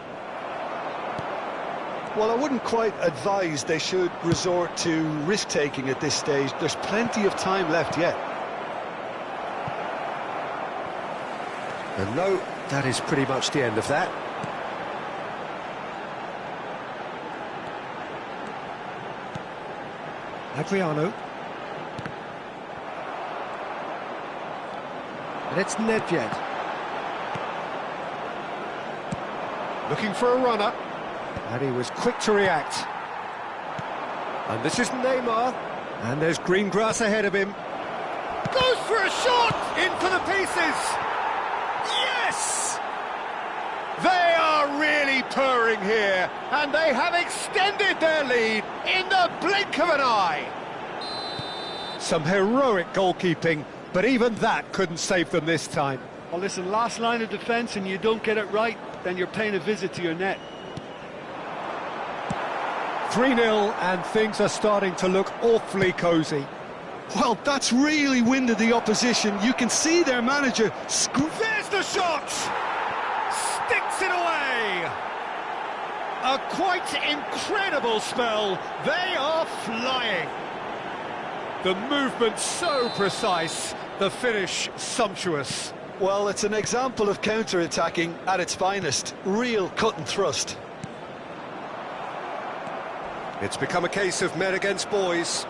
Well, I wouldn't quite advise they should resort to risk-taking at this stage. There's plenty of time left yet. And no, that is pretty much the end of that. Adriano. And it's Nedved. Looking for a runner. And he was quick to react. And this is Neymar. And there's green grass ahead of him. Goes for a shot! In for the pieces! Yes! They are really purring here, and they have extended their lead in the blink of an eye. Some heroic goalkeeping, but even that couldn't save them this time. Well, listen, last line of defence and you don't get it right, then you're paying a visit to your net. 3-0 and things are starting to look awfully cosy. Well, that's really winded the opposition. You can see their manager There's the shot! Sticks it away! A quite incredible spell. They are flying. The movement so precise, the finish sumptuous. Well, it's an example of counter-attacking at its finest. Real cut and thrust. It's become a case of men against boys.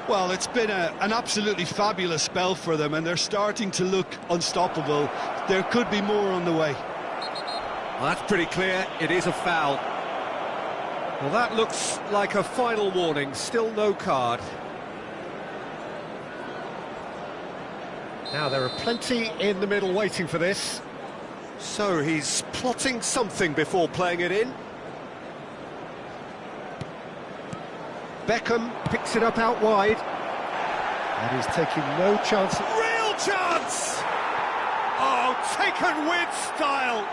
Well, it's been an absolutely fabulous spell for them, and they're starting to look unstoppable. There could be more on the way. Well, that's pretty clear. It is a foul. Well, that looks like a final warning. Still no card. Now, there are plenty in the middle waiting for this. So he's plotting something before playing it in. Beckham picks it up out wide. And he's taking no chance. Real chance! Oh, taken with style.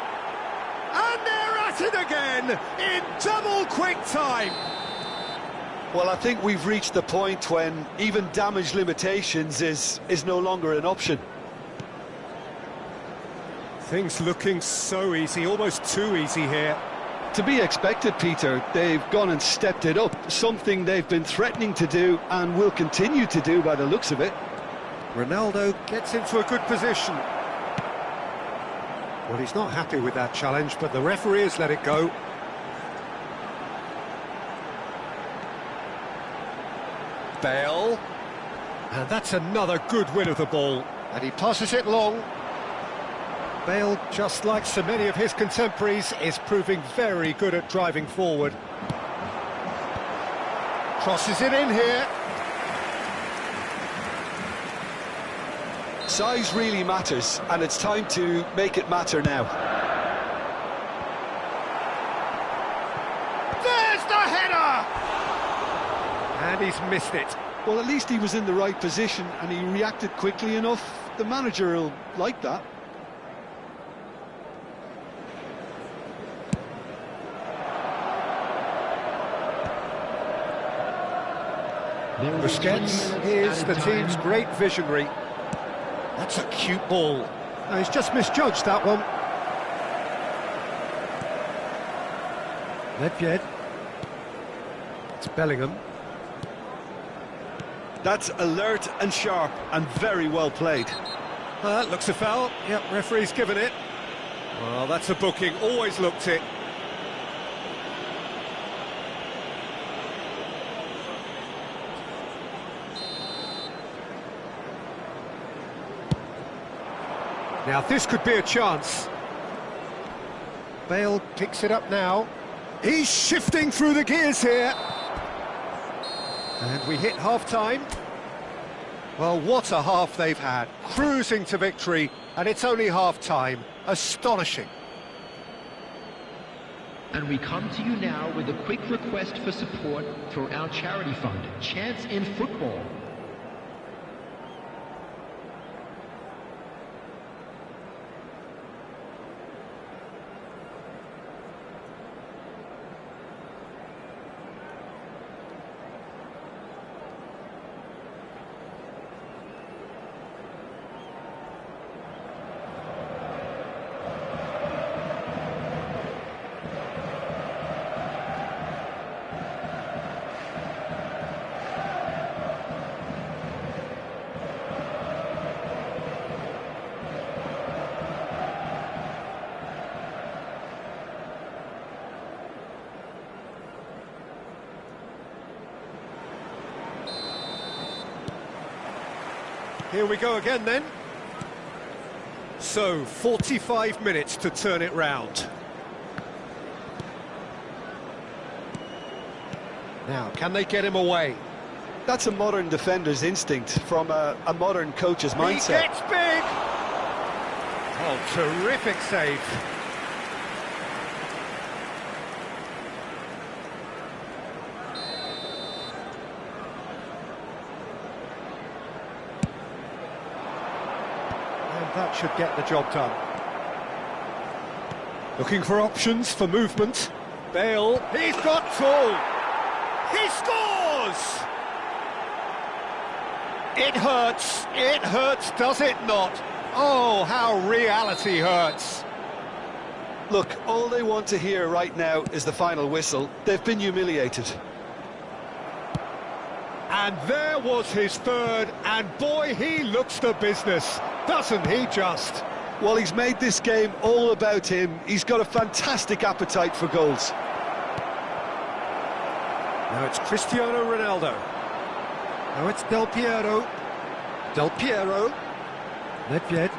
And they're at it again in double quick time. Well, I think we've reached the point when even damage limitations is no longer an option. Things looking so easy, almost too easy here. To be expected, Peter. They've gone and stepped it up, something they've been threatening to do and will continue to do by the looks of it. Ronaldo gets into a good position. Well, he's not happy with that challenge, but the referee has let it go. Bale. And that's another good win of the ball. And he passes it long. Bale, just like so many of his contemporaries, is proving very good at driving forward. Crosses it in here. Size really matters, and it's time to make it matter now. There's the header! And he's missed it. Well, at least he was in the right position, and he reacted quickly enough. The manager will like that. Busquets is the team's great visionary. That's a cute ball. No, he's just misjudged that one. Nedved. It's Bellingham. That's alert and sharp and very well played. That looks a foul. Yep, referee's given it. Well, that's a booking. Always looked it. Now, this could be a chance. Bale picks it up now. He's shifting through the gears here. And we hit half-time. Well, what a half they've had. Cruising to victory, and it's only half-time. Astonishing. And we come to you now with a quick request for support for our charity fund, Chance in Football. Here we go again then. So, 45 minutes to turn it round. Now, can they get him away? That's a modern defender's instinct from a modern coach's mindset. He gets big! Oh, terrific save. And that should get the job done. Looking for options for movement. Bale, he's got full! He scores! It hurts, does it not? Oh, how reality hurts. Look, all they want to hear right now is the final whistle. They've been humiliated. And there was his third, and boy, he looks the business, doesn't he just? Well, he's made this game all about him. He's got a fantastic appetite for goals. Now it's Cristiano Ronaldo. Now it's Del Piero. Del Piero. Nedved.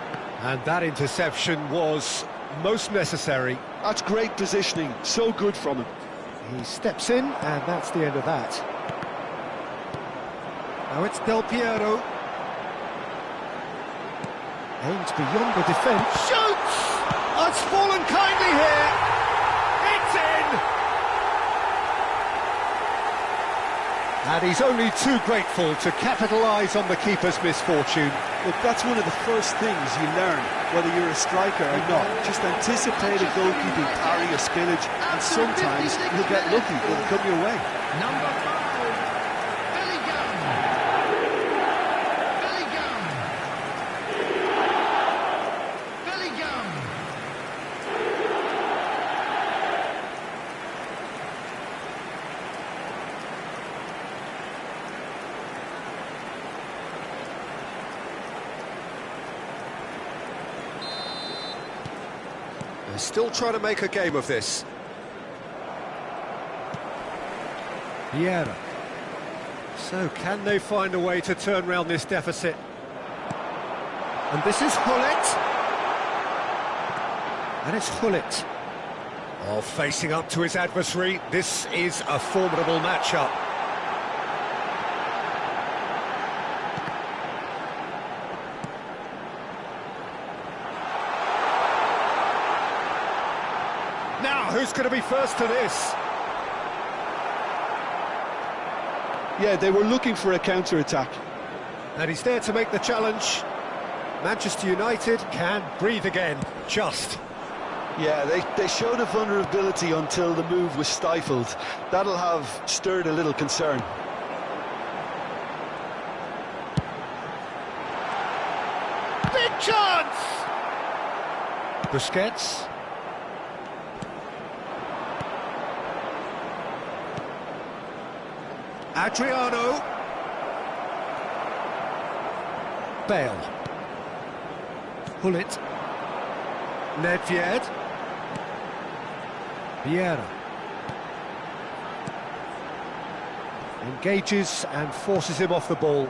And that interception was most necessary. That's great positioning. So good from him. He steps in, and that's the end of that. Now it's Del Piero. Aims beyond the defence. Shoots! It's fallen kindly here. It's in! And he's only too grateful to capitalise on the keeper's misfortune. Look, that's one of the first things you learn, whether you're a striker or not. Just anticipate a goalkeeping parry or spillage, and sometimes you'll get lucky, it'll come your way. Number 5, Bellingham. Bellingham. Bellingham. They're still trying to make a game of this. Vieira. So, can they find a way to turn round this deficit? And this is Hullet. And it's Hullet. Oh, facing up to his adversary. This is a formidable matchup. Now, who's going to be first to this? Yeah, they were looking for a counter-attack. And he's there to make the challenge. Manchester United can breathe again, just. Yeah, they showed a vulnerability until the move was stifled. That'll have stirred a little concern. Big chance! Busquets. Adriano. Bale. Hullet. Nedved. Vieira. Engages and forces him off the ball.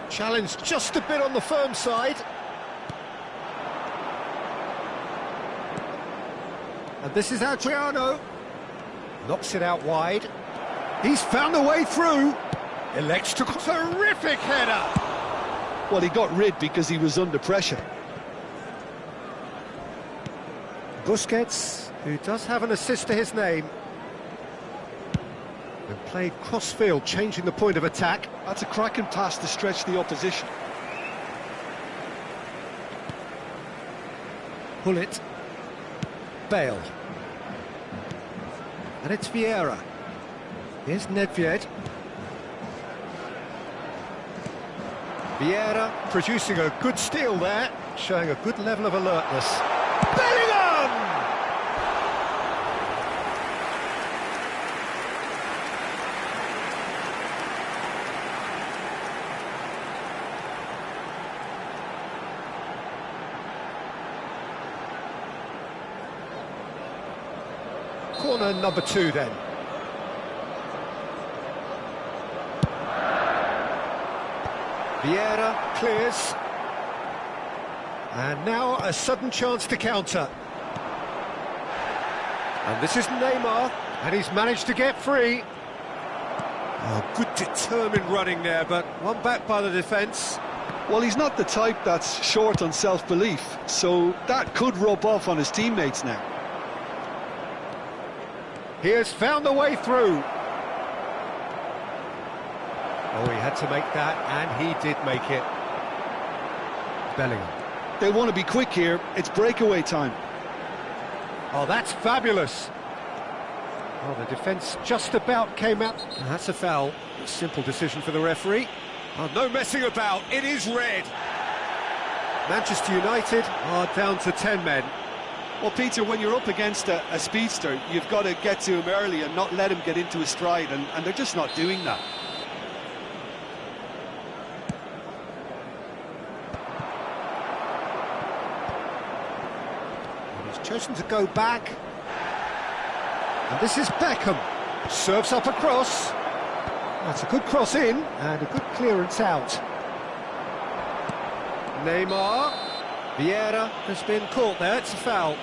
Challenge just a bit on the firm side. And this is Adriano. Knocks it out wide. He's found a way through. Elects to... Terrific header! Well, he got rid because he was under pressure. Busquets, who does have an assist to his name. And played cross-field, changing the point of attack. That's a cracking pass to stretch the opposition. Hullet. Bale. And it's Vieira. Here's Nedved. Vieira producing a good steal there, showing a good level of alertness. Bellingham! Corner number 2 then. Vieira clears. And now a sudden chance to counter. And this is Neymar, and he's managed to get free. Oh, good determined running there, but one back by the defence. Well, he's not the type that's short on self-belief, so that could rub off on his teammates now. He has found the way through. Oh, he had to make that, and he did make it. Bellingham. They want to be quick here. It's breakaway time. Oh, that's fabulous. Oh, the defence just about came out. And that's a foul. A simple decision for the referee. Oh, no messing about. It is red. Manchester United are down to 10 men. Well, Peter, when you're up against a speedster, you've got to get to him early and not let him get into his stride, and they're just not doing that. He's chosen to go back. And this is Beckham. Serves up a cross. That's a good cross in, and a good clearance out. Neymar. Vieira has been caught there, it's a foul.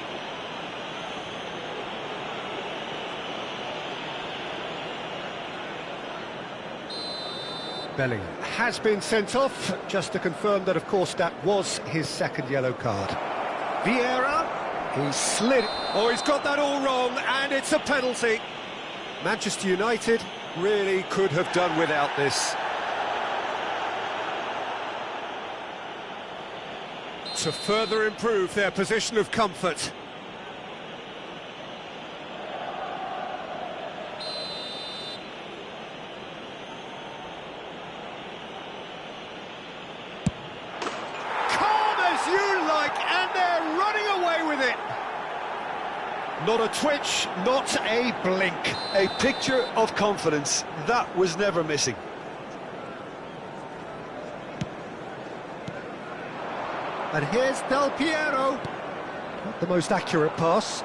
Bellingham has been sent off, just to confirm that, of course, that was his second yellow card. Vieira, he slid. Oh, he's got that all wrong, and it's a penalty. Manchester United really could have done without this. To further improve their position of comfort. Calm as you like, and they're running away with it. Not a twitch, not a blink. A picture of confidence. That was never missing. And here's Del Piero. Not the most accurate pass.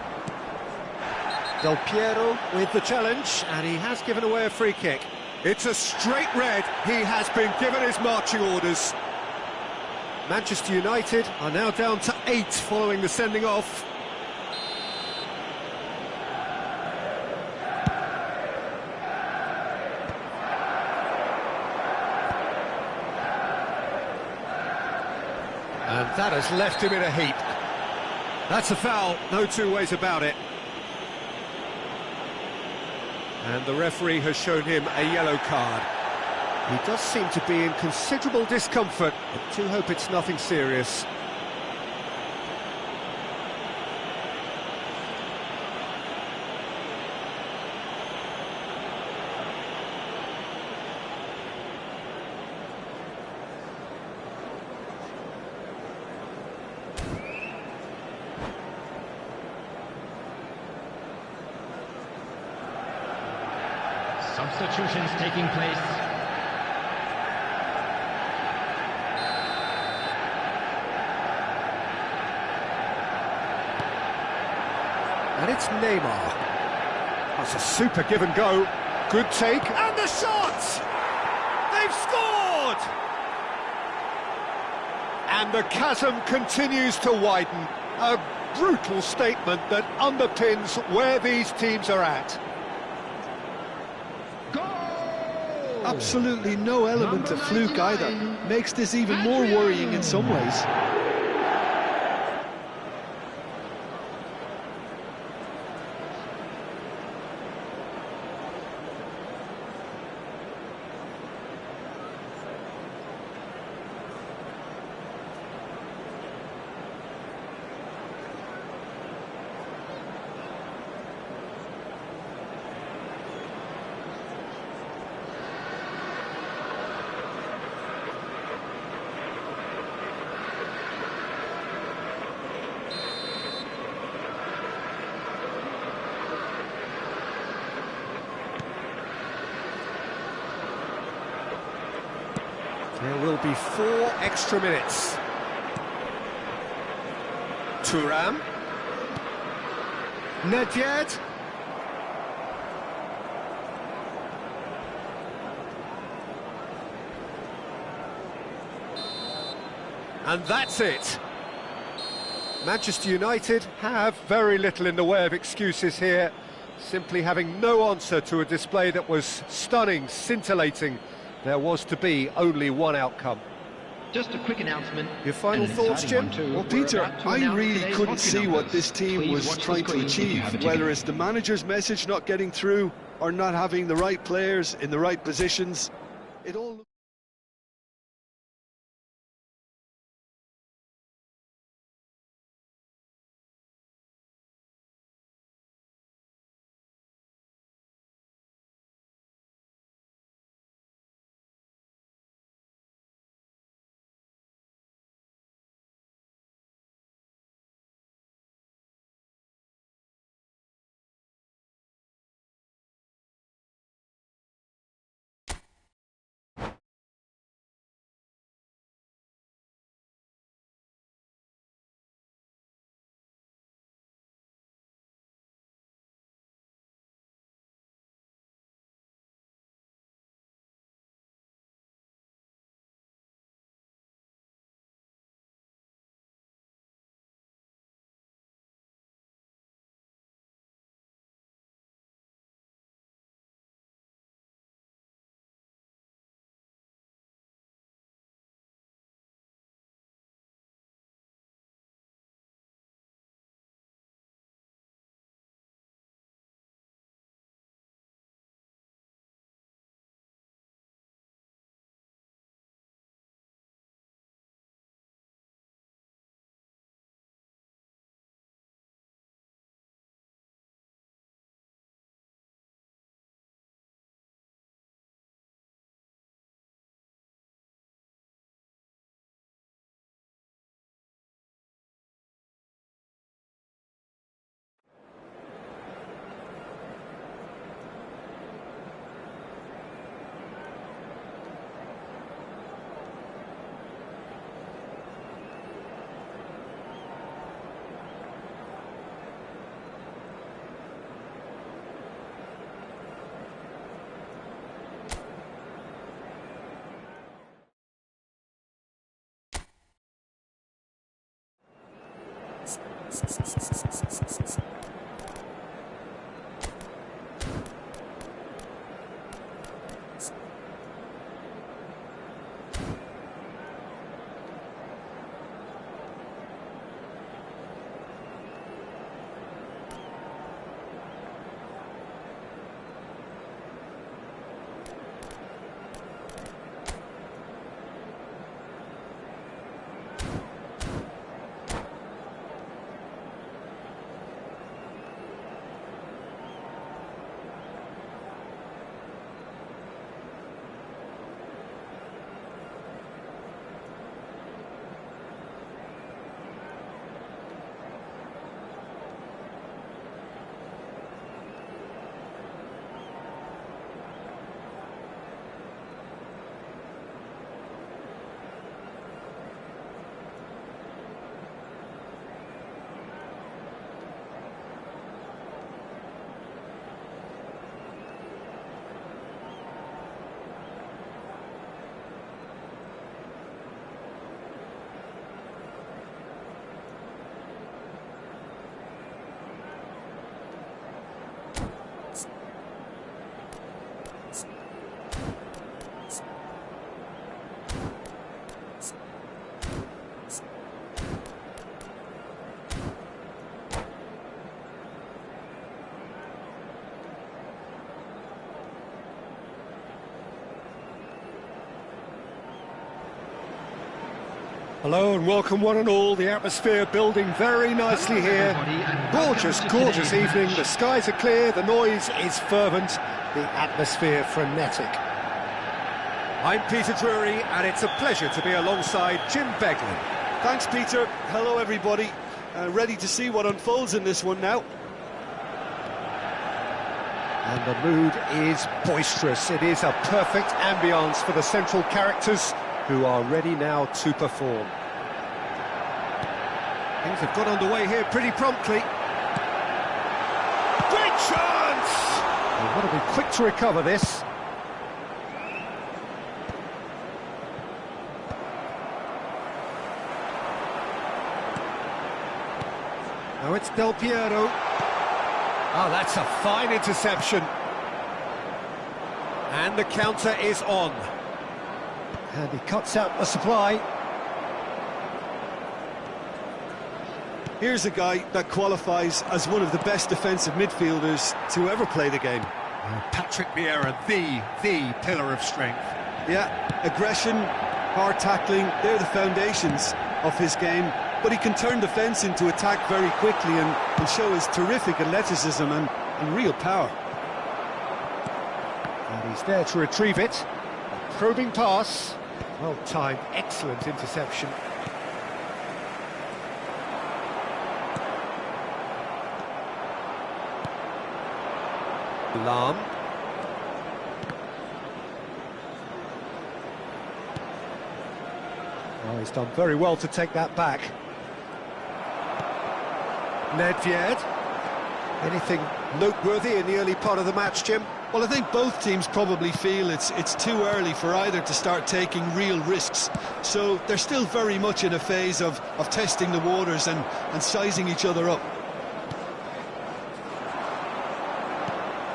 Del Piero with the challenge, and he has given away a free kick. It's a straight red. He has been given his marching orders. Manchester United are now down to 8 following the sending off. And that has left him in a heap. That's a foul, no two ways about it. And the referee has shown him a yellow card. He does seem to be in considerable discomfort. I do hope it's nothing serious. Substitutions taking place. And it's Neymar. That's a super give and go. Good take. And the shot! They've scored! And the chasm continues to widen. A brutal statement that underpins where these teams are at. Absolutely no element of fluke either. Makes this even more worrying in some ways. There will be 4 extra minutes. Thuram. Nedved. And that's it. Manchester United have very little in the way of excuses here, simply having no answer to a display that was stunning, scintillating. There was to be only one outcome. Just a quick announcement. Your final thoughts, Jim? Well, Peter, I really couldn't see what this team was trying to achieve, whether it's the manager's message not getting through or not having the right players in the right positions. It all... Hello and welcome one and all. The atmosphere building very nicely here. Gorgeous, gorgeous evening. The skies are clear, the noise is fervent, the atmosphere frenetic. I'm Peter Drury and it's a pleasure to be alongside Jim Beglin. Thanks, Peter. Hello, everybody. Ready to see what unfolds in this one now. And the mood is boisterous. It is a perfect ambience for the central characters who are ready now to perform. Things have got underway here pretty promptly. Great chance! They've got to be quick to recover this. Now it's Del Piero. Oh, that's a fine interception. And the counter is on. And he cuts out the supply. Here's a guy that qualifies as one of the best defensive midfielders to ever play the game. Patrick Vieira, the pillar of strength. Yeah, aggression, hard tackling, they're the foundations of his game. But he can turn defence into attack very quickly and show his terrific athleticism and real power. And he's there to retrieve it. A probing pass. Well timed, excellent interception. Lahm. Oh, he's done very well to take that back. Nedved. Anything noteworthy in the early part of the match, Jim? Well, I think both teams probably feel it's too early for either to start taking real risks. So they're still very much in a phase of testing the waters and sizing each other up.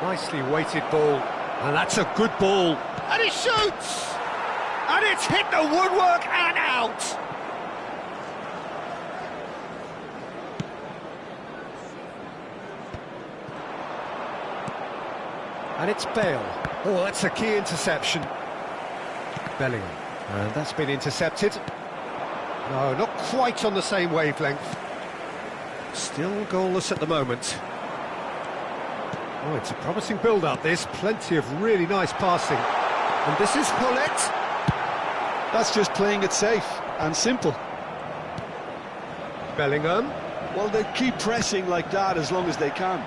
Nicely weighted ball. And that's a good ball. And he shoots! And it's hit the woodwork and out! And it's Bale. Oh, that's a key interception. Bellingham. And that's been intercepted. No, not quite on the same wavelength. Still goalless at the moment. Oh, it's a promising build-up, this. Plenty of really nice passing. And this is Hullet. That's just playing it safe and simple. Bellingham. Well, they keep pressing like that as long as they can.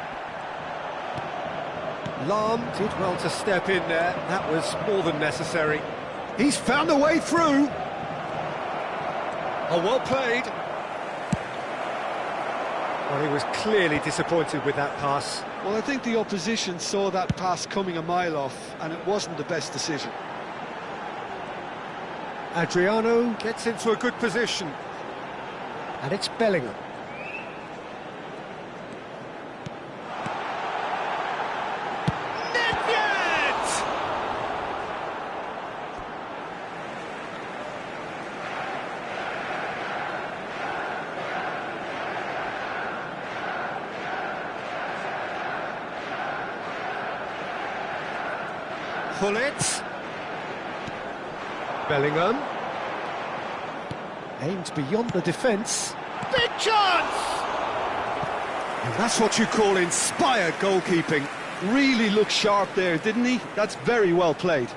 Lahm did well to step in there. That was more than necessary. He's found a way through. Oh, well played. Well, he was clearly disappointed with that pass. Well, I think the opposition saw that pass coming a mile off, and it wasn't the best decision. Adriano gets into a good position. And it's Bellingham. Hullet. Bellingham. Aims beyond the defence. Big chance! And that's what you call inspired goalkeeping. Really looked sharp there, didn't he? That's very well played.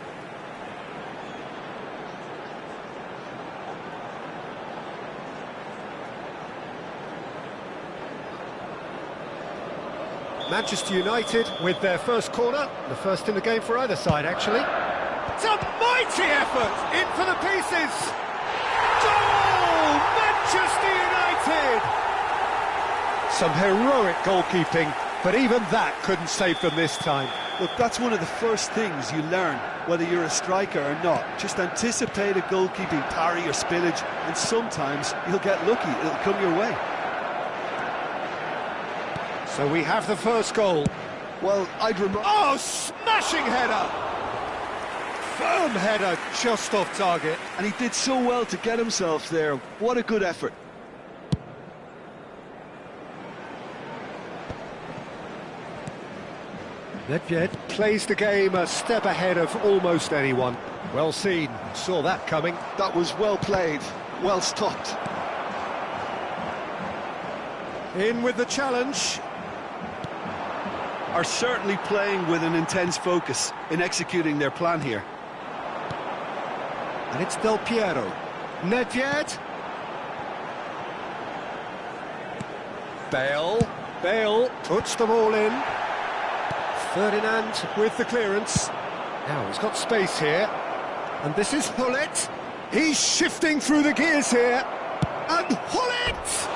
Manchester United with their first corner, the first in the game for either side, actually. It's a mighty effort, in for the pieces. Goal! Manchester United! Some heroic goalkeeping, but even that couldn't save them this time. Look, that's one of the first things you learn, whether you're a striker or not. Just anticipate a goalkeeping parry or spillage, and sometimes you'll get lucky, it'll come your way. So we have the first goal. Well, I'd remember... Oh, smashing header! Firm header, just off target. And he did so well to get himself there. What a good effort. Nedved plays the game a step ahead of almost anyone. Well seen, saw that coming. That was well played, well stopped. In with the challenge. Are certainly playing with an intense focus in executing their plan here. And it's Del Piero. Nedved. Bale puts them all in. Ferdinand with the clearance. Now he's got space here. And this is Hullet. He's shifting through the gears here. And Hullet!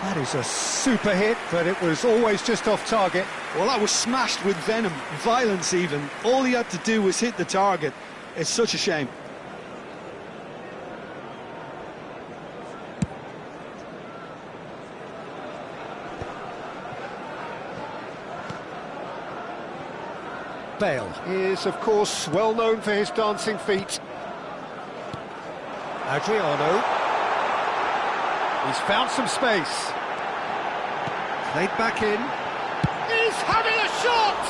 That is a super hit, but it was always just off target. Well, that was smashed with venom, violence even. All he had to do was hit the target. It's such a shame. Bale. He is, of course, well known for his dancing feet. Adriano. He's found some space. Played back in. He's having a shot!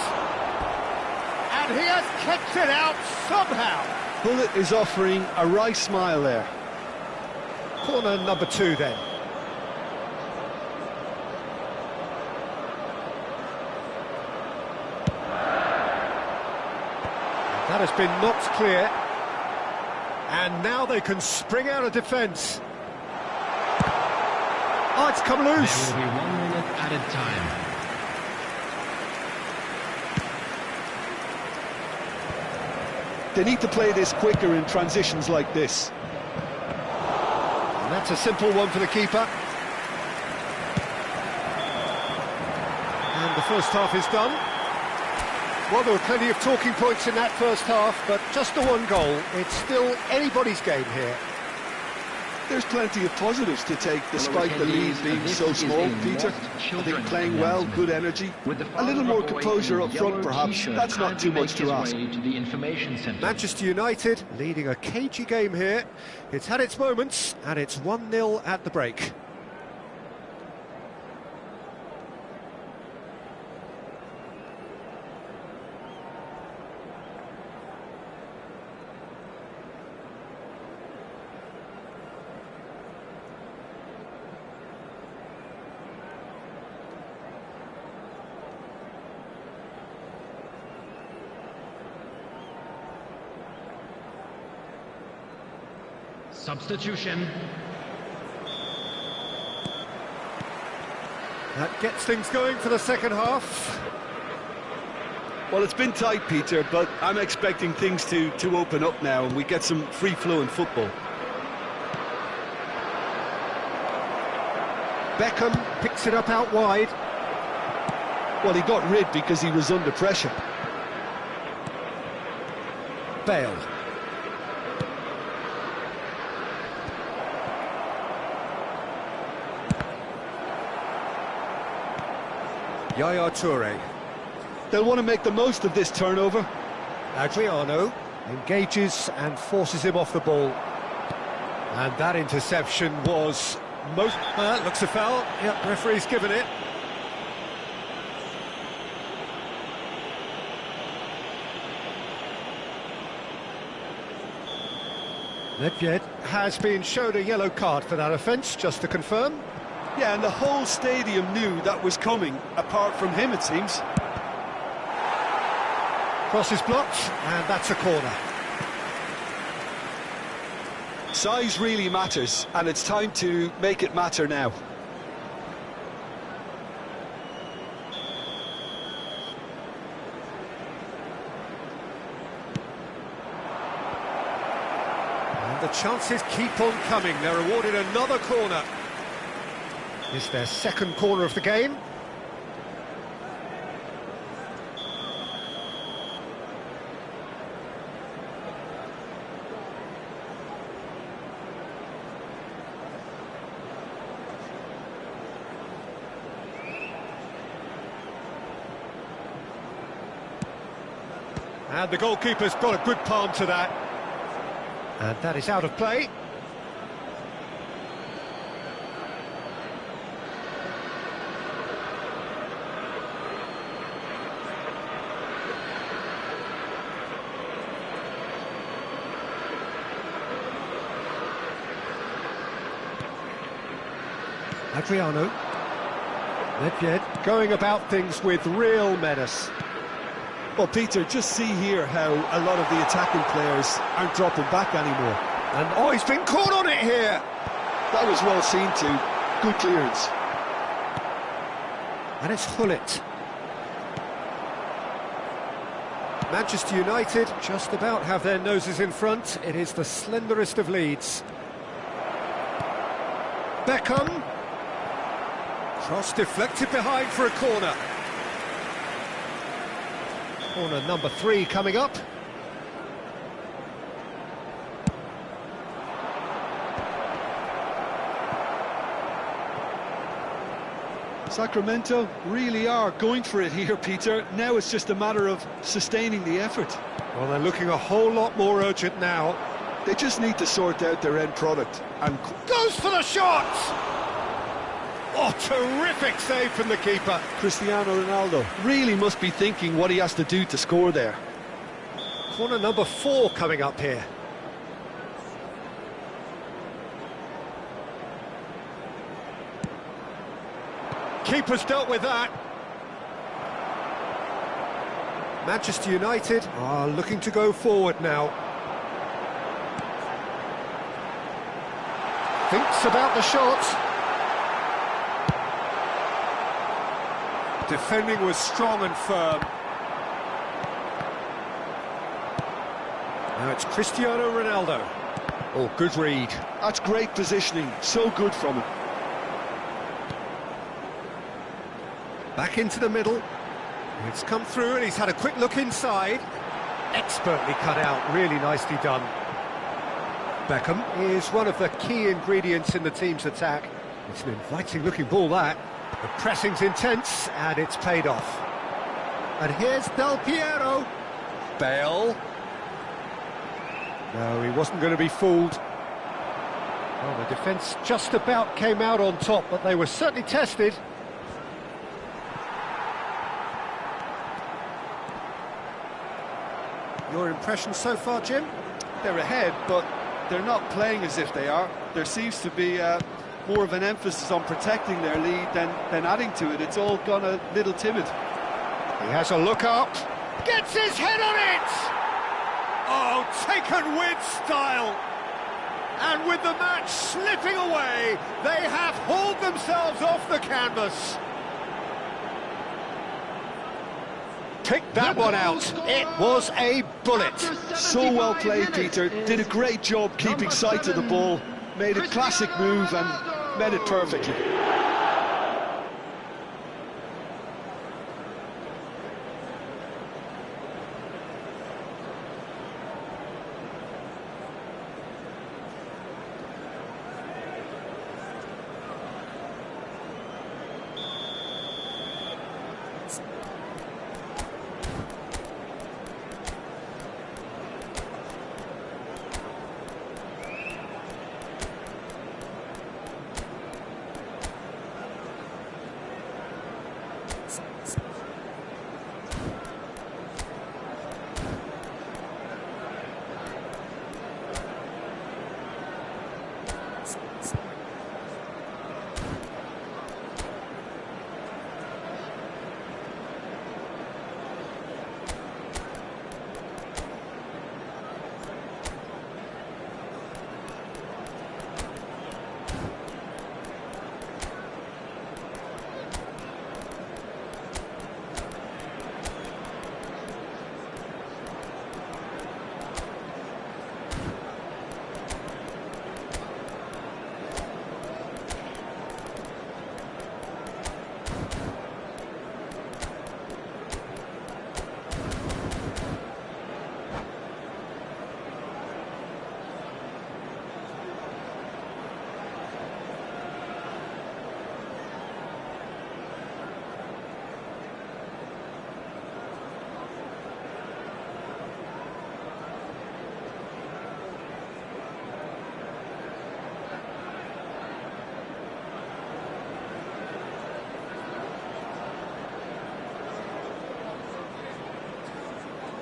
And he has kept it out somehow. Bullet is offering a wry smile there. Corner number 2 then. That has been knocked clear. And now they can spring out of defence. Oh, it's come loose. There will be 1 minute added time. They need to play this quicker in transitions like this. And that's a simple one for the keeper. And the first half is done. Well, there were plenty of talking points in that first half, but just the 1 goal. It's still anybody's game here. There's plenty of positives to take despite the lead being so small, Peter. I think playing well, good energy, a little more composure up front perhaps, that's not too much to ask. Manchester United leading a cagey game here. It's had its moments, and it's 1-0 at the break. Substitution. That gets things going for the second half. Well, it's been tight, Peter, but I'm expecting things to open up now and we get some free-flowing football. Beckham picks it up out wide. Well, he got rid because he was under pressure. Bale. Yaya Toure. They'll want to make the most of this turnover. Adriano engages and forces him off the ball. And that interception was looks a foul. Yep, referee's given it. Nedved has been shown a yellow card for that offence, just to confirm. Yeah, and the whole stadium knew that was coming, apart from him, it seems. Cross is blocked, and that's a corner. Size really matters, and it's time to make it matter now. And the chances keep on coming. They're awarded another corner. It's their second corner of the game. And the goalkeeper's got a good palm to that. And that is out of play. Adriano. Nedved going about things with real menace. Well, Peter, just see here how a lot of the attacking players aren't dropping back anymore. And oh, he's been caught on it here. That was well seen too. Good clearance. And it's Hullet. Manchester United just about have their noses in front. It is the slenderest of leads. Beckham. Cross deflected behind for a corner. Corner number 3 coming up. Sacramento really are going for it here, Peter. Now it's just a matter of sustaining the effort. Well, they're looking a whole lot more urgent now. They just need to sort out their end product. And Goes for the shot! Oh, terrific save from the keeper. Cristiano Ronaldo really must be thinking what he has to do to score there. Corner number 4 coming up here. Keeper's dealt with that. Manchester United are looking to go forward now. Thinks about the shot. Defending was strong and firm. Now it's Cristiano Ronaldo. Oh, good read. That's great positioning, so good from him. Back into the middle. It's come through and he's had a quick look inside. Expertly cut out, really nicely done. Beckham is one of the key ingredients in the team's attack. It's an inviting looking ball, that. The pressing's intense and it's paid off. And here's Del Piero. Bale. No, he wasn't going to be fooled. Well, the defence just about came out on top, but they were certainly tested. Your impression so far, Jim? They're ahead, but they're not playing as if they are. There seems to be more of an emphasis on protecting their lead than adding to it. It's all gone a little timid. He has a look up. Gets his head on it! Oh, taken with style. And with the match slipping away, they have hauled themselves off the canvas. Picked that one out. It was a bullet. So well played, Peter. Did a great job keeping sight of the ball. Made a classic move and met it perfectly.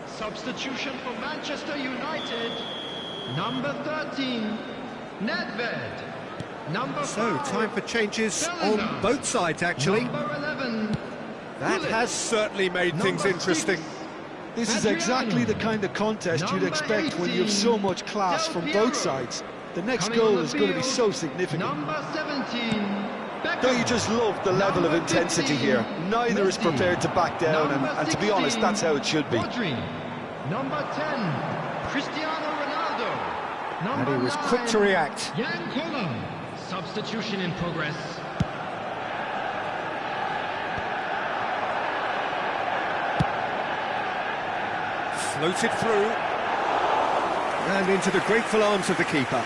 Substitution for Manchester United. Number 13, Nedved. Number 5, time for changes Bellingham. on both sides, actually. Number 11, That Gullit. has certainly made things Number interesting. 6, This is Adriano. exactly the kind of contest you'd Number expect when you have 18, so much class Del from Piero. both sides. The next Coming on goal the is going to be field, so significant. Number 17, Beckham. Don't you just love the level of Number intensity 15, here? Neither is Messi. prepared to back down, Number and to be honest, 16, that's how it should be. Rodri. Number 10, Cristiano Ronaldo. Number And he was 9, quick to react. Jan Koller. Substitution in progress. Floated through. And into the grateful arms of the keeper.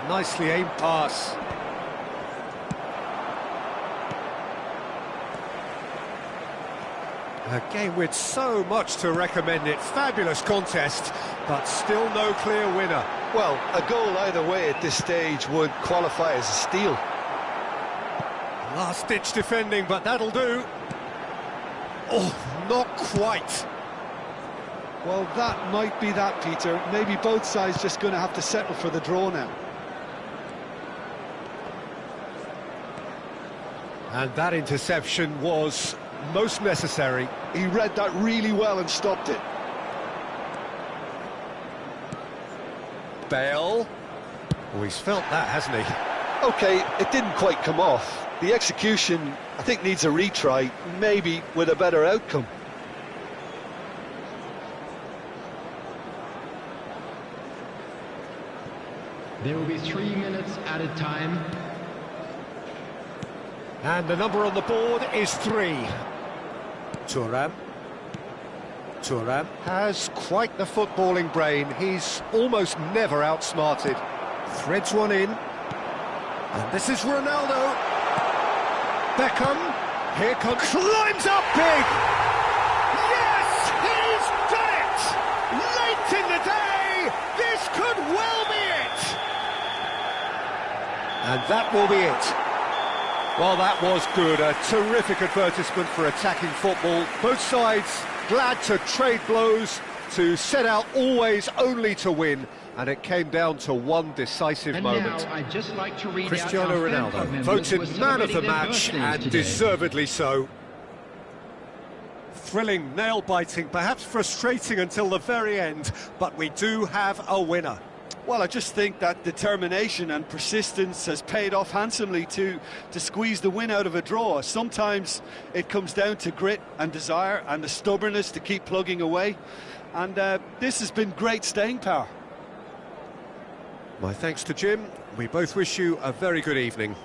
nicely aimed pass. A game with so much to recommend it. Fabulous contest, but still no clear winner. Well, a goal either way at this stage would qualify as a steal. Last-ditch defending, but that'll do. Oh, not quite. Well, that might be that, Peter. Maybe both sides just going to have to settle for the draw now. And that interception was most necessary. He read that really well and stopped it. Bale. Oh, he's felt that, hasn't he? OK, it didn't quite come off. The execution, I think, needs a retry, maybe with a better outcome. There will be 3 minutes added time. And the number on the board is 3. Thuram has quite the footballing brain. He's almost never outsmarted. Threads one in. And this is Ronaldo. Beckham. Here comes... Climbs up big! Yes, he's done it! Late in the day, this could well be it! And that will be it. Well, that was good. A terrific advertisement for attacking football. Both sides glad to trade blows, to set out always only to win, and it came down to one decisive moment. Now, I'd just like to read Cristiano out our fan club Ronaldo, members voted who are man of the celebrating their match, birthdays and today. deservedly so. Thrilling, nail-biting, perhaps frustrating until the very end, but we do have a winner. Well, I just think that determination and persistence has paid off handsomely to squeeze the win out of a draw. Sometimes it comes down to grit and desire and the stubbornness to keep plugging away. And this has been great staying power. My thanks to Jim. We both wish you a very good evening.